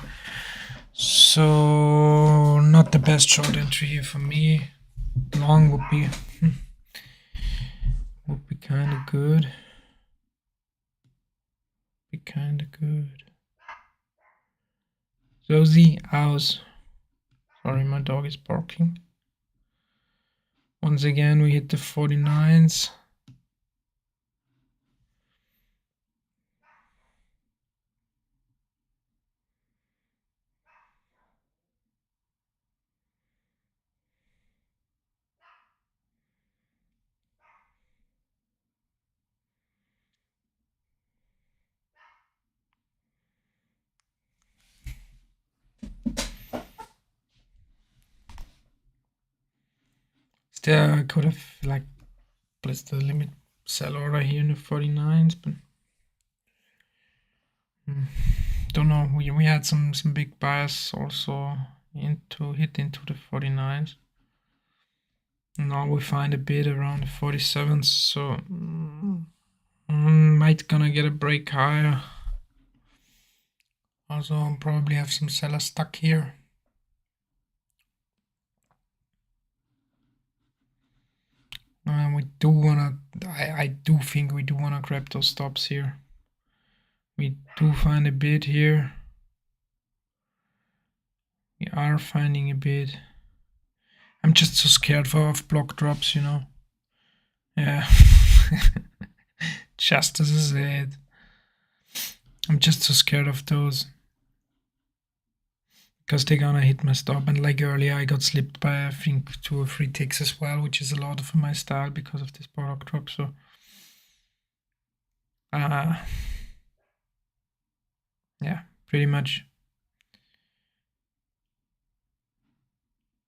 So not the best short entry here for me. Long would be kind of good. Be kind of good. Rosie, aus. Sorry, my dog is barking. Once again, we hit the 49s. Still, I could have like placed the limit sell order here in the 49s, but don't know. We had some big buyers also hit into the 49s. Now we find a bid around the 47s, so might gonna get a break higher. Also, I'll probably have some sellers stuck here. We do wanna. I do think we do wanna grab those stops here. We do find a bid here. We are finding a bid. I'm just so scared of block drops, you know. Yeah. Just as I said. I'm just so scared of those. Because they're gonna hit my stop, and like earlier I got slipped by I think 2 or 3 ticks as well, which is a lot for my style because of this block drop, so yeah, pretty much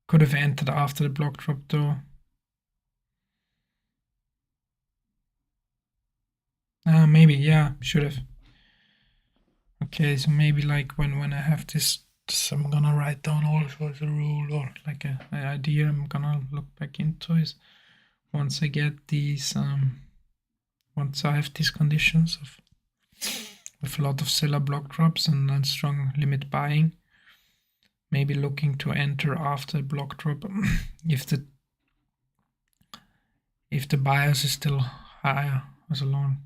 could have entered after the block drop though. Maybe, yeah, should have. Okay, so maybe like when I have this I'm gonna write down also as a rule or like an idea I'm gonna look back into is once I get these once I have these conditions of with a lot of seller block drops and strong limit buying, maybe looking to enter after block drop if the bias is still higher as long.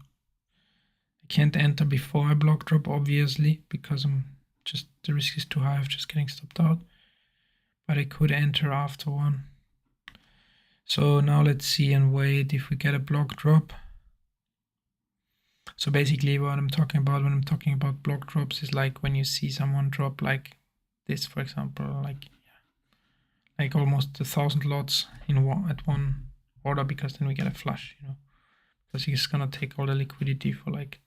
I can't enter before a block drop obviously because the risk is too high of just getting stopped out, but I could enter after one. So now let's see and wait if we get a block drop. So basically what I'm talking about when I'm talking about block drops is like when you see someone drop like this, for example, like almost 1,000 lots at one order, because then we get a flush, you know, because he's gonna take all the liquidity for like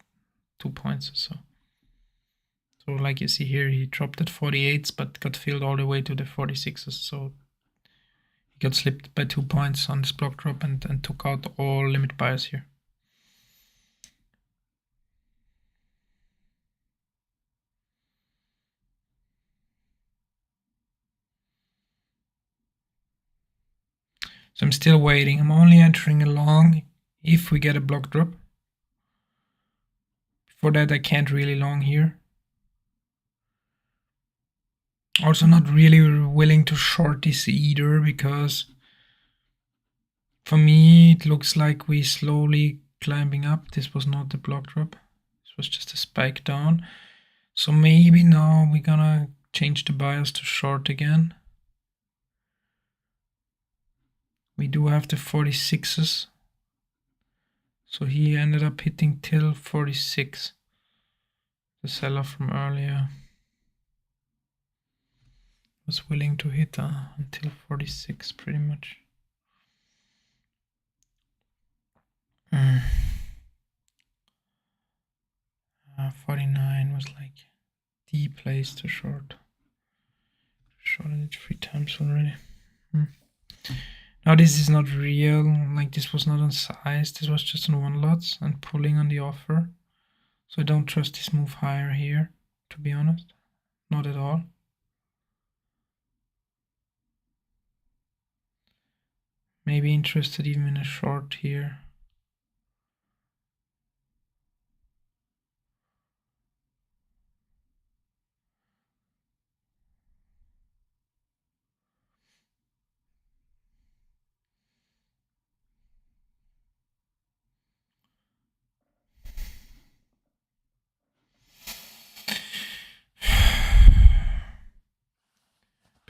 2 points or so. So like you see here, he dropped at 48s but got filled all the way to the 46s, so he got slipped by 2 points on this block drop and took out all limit buyers here. So I'm still waiting. I'm only entering along if we get a block drop. Before that I can't really long here. Also not really willing to short this either, because for me it looks like we slowly climbing up. This was not the block drop. This was just a spike down. So maybe now we're gonna change the bias to short again. We do have the 46s. So he ended up hitting till 46. The seller from earlier was willing to hit until 46 pretty much. 49 was like the place to short. Shorted it 3 times already. Now this is not real, like this was not on size, this was just on one lots and pulling on the offer. So I don't trust this move higher here, to be honest. Not at all. Maybe interested even in a short here.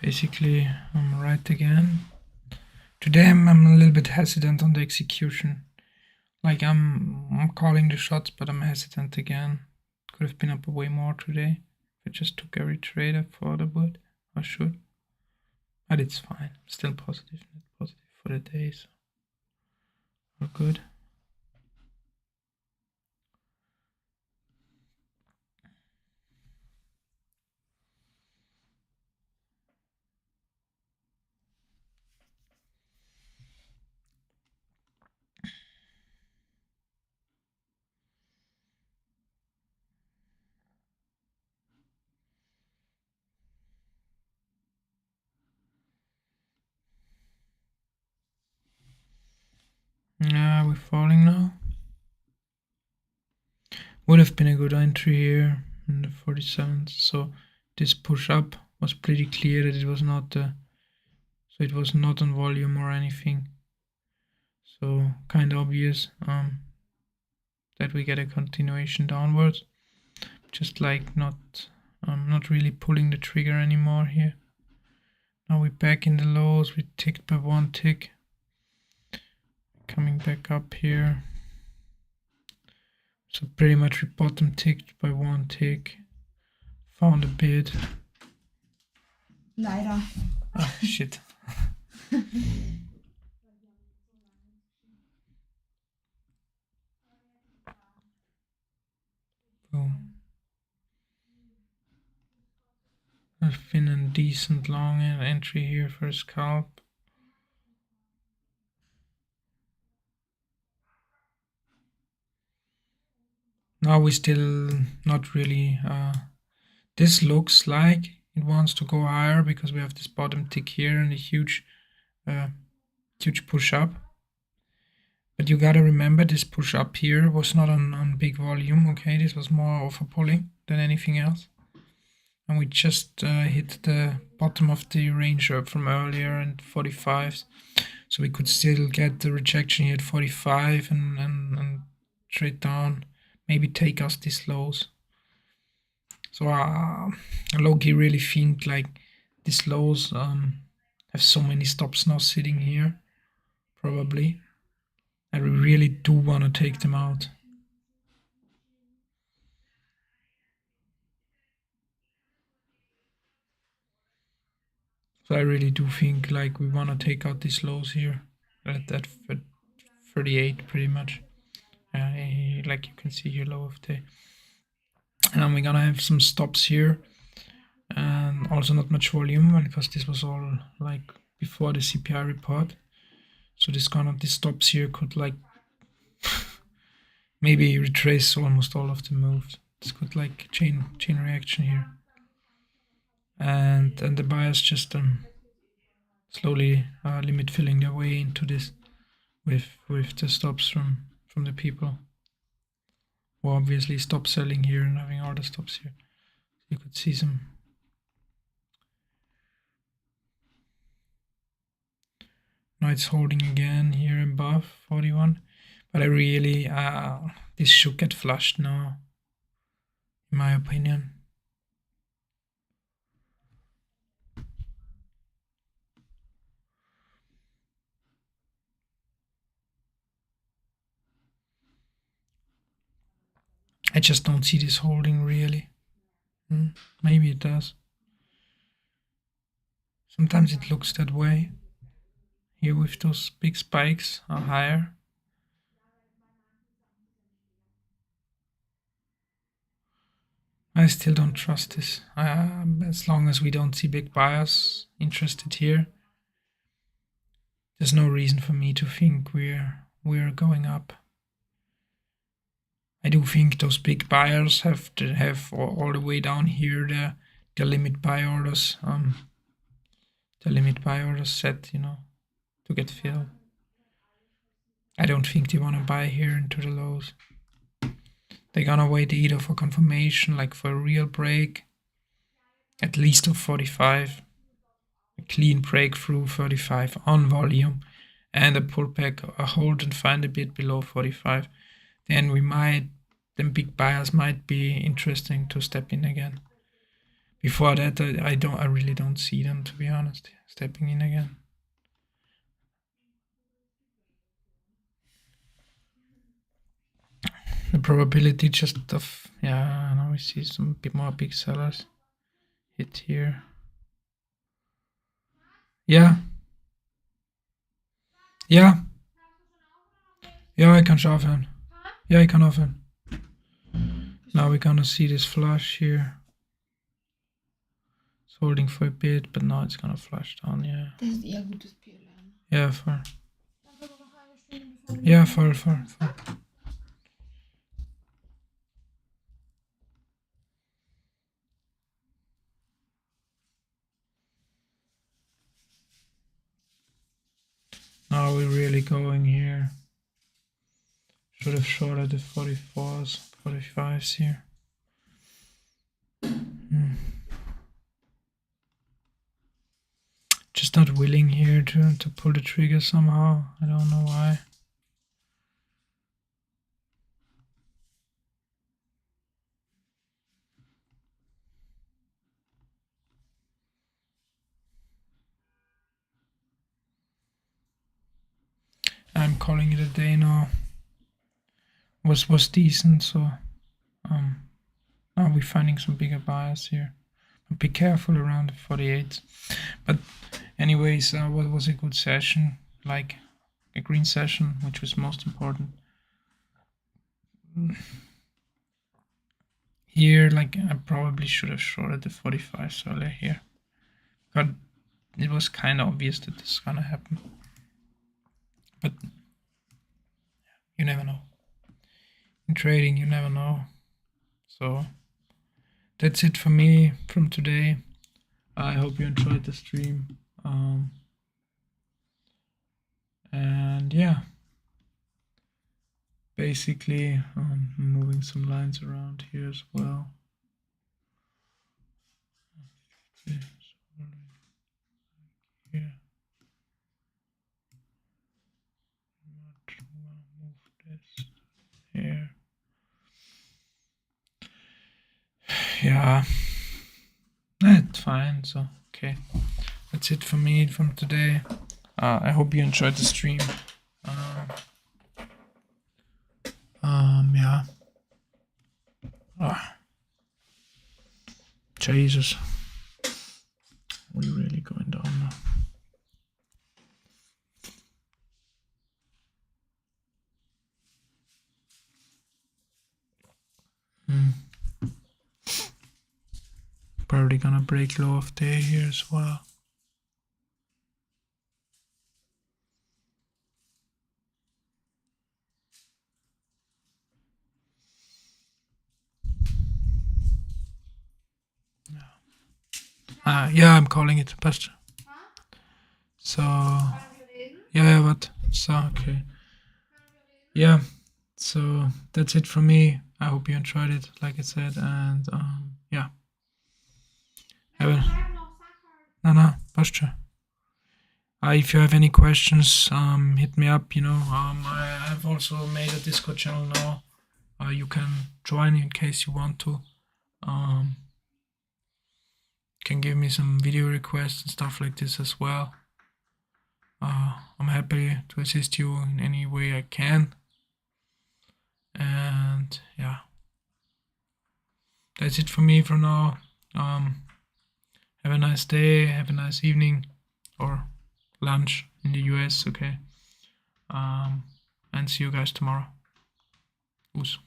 Basically, I'm right again. Today I'm a little bit hesitant on the execution. Like I'm calling the shots, but I'm hesitant again. Could have been up way more today. If I just took every trade I thought I would, I should. But it's fine. Still positive, net positive for the day, so we're good. Yeah, we're falling now. Would have been a good entry here in the 47th. So this push up was pretty clear that it was not so it was not on volume or anything. So kind of obvious that we get a continuation downwards. Just like not really pulling the trigger anymore here. Now we're back in the lows. We ticked by 1 tick. Coming back up here. So pretty much we bottom ticked by 1 tick. Found a bid. Leider. Ah, shit. Boom. I've been a decent long entry here for a scalp. Now we still not really. This looks like it wants to go higher because we have this bottom tick here and a huge push up. But you gotta remember this push up here was not on big volume. Okay, this was more over pulling than anything else. And we just hit the bottom of the range from earlier and 45s. So we could still get the rejection here at 45 and trade down, maybe take us these lows. So low-key really think like these lows have so many stops now sitting here, probably. I really do want to take them out. So I really do think like we want to take out these lows here at 38 pretty much. Like you can see here, low of day. And then we're gonna have some stops here, and also not much volume because this was all like before the CPI report. So these stops here could like maybe retrace almost all of the moves. This could like chain reaction here, and the buyers just slowly limit filling their way into this with the stops from the people who obviously stop selling here and having all the stops here. You could see some. Now it's holding again here above 41, but I really this should get flushed now, in my opinion. I just don't see this holding really. Maybe it does. Sometimes it looks that way. Here with those big spikes are higher. I still don't trust this. As long as we don't see big buyers interested here, there's no reason for me to think we're going up. I do think those big buyers have to have all the way down here the limit buy orders. The limit buy orders set, to get filled. I don't think they want to buy here into the lows. They're gonna wait either for confirmation, like for a real break, at least of 45, a clean breakthrough 35 on volume, and a pullback, a hold and find a bit below 45. Then big buyers might be interesting to step in again. Before that, I really don't see them, to be honest, stepping in again. The probability just of, now we see some bit more big sellers hit here. Yeah, I kann schon aufhören. Ja, ich kann aufhören. Now we're gonna see this flush here. It's holding for a bit, but now it's gonna flush down, yeah. Das ist eher gutes PLN. Yeah, voll. Einfach nur noch eine Stunde, bevor wir- Ja, voll. Now we're really going here. Should have shorted the 44s, 45s here. Just not willing here to pull the trigger somehow. I don't know why. I'm calling it a day now. Was decent, so now we're finding some bigger buyers here. But be careful around the 48. But anyways, what was a good session? Like a green session, which was most important. Here, like I probably should have shorted the 45 earlier here. But it was kind of obvious that this is gonna happen. But you never know. In trading, you never know. So that's it for me from today. I hope you enjoyed the stream. And yeah, basically moving some lines around here as well. Okay, so here. Move this here. Yeah, that's fine. So okay, that's it for me from today. I hope you enjoyed the stream. Yeah. Jesus, we're really going down now. Probably gonna break low of day here as well. Yeah, I'm calling it, passt. So, yeah, what? So, okay. Yeah, so that's it from me. I hope you enjoyed it, like I said, and yeah. No, passt schon. If you have any questions, hit me up. I've also made a Discord channel now. You can join in case you want to. Can give me some video requests and stuff like this as well. I'm happy to assist you in any way I can. And yeah, that's it for me for now. Have a nice day, have a nice evening or lunch in the US, okay? And see you guys tomorrow. Oes.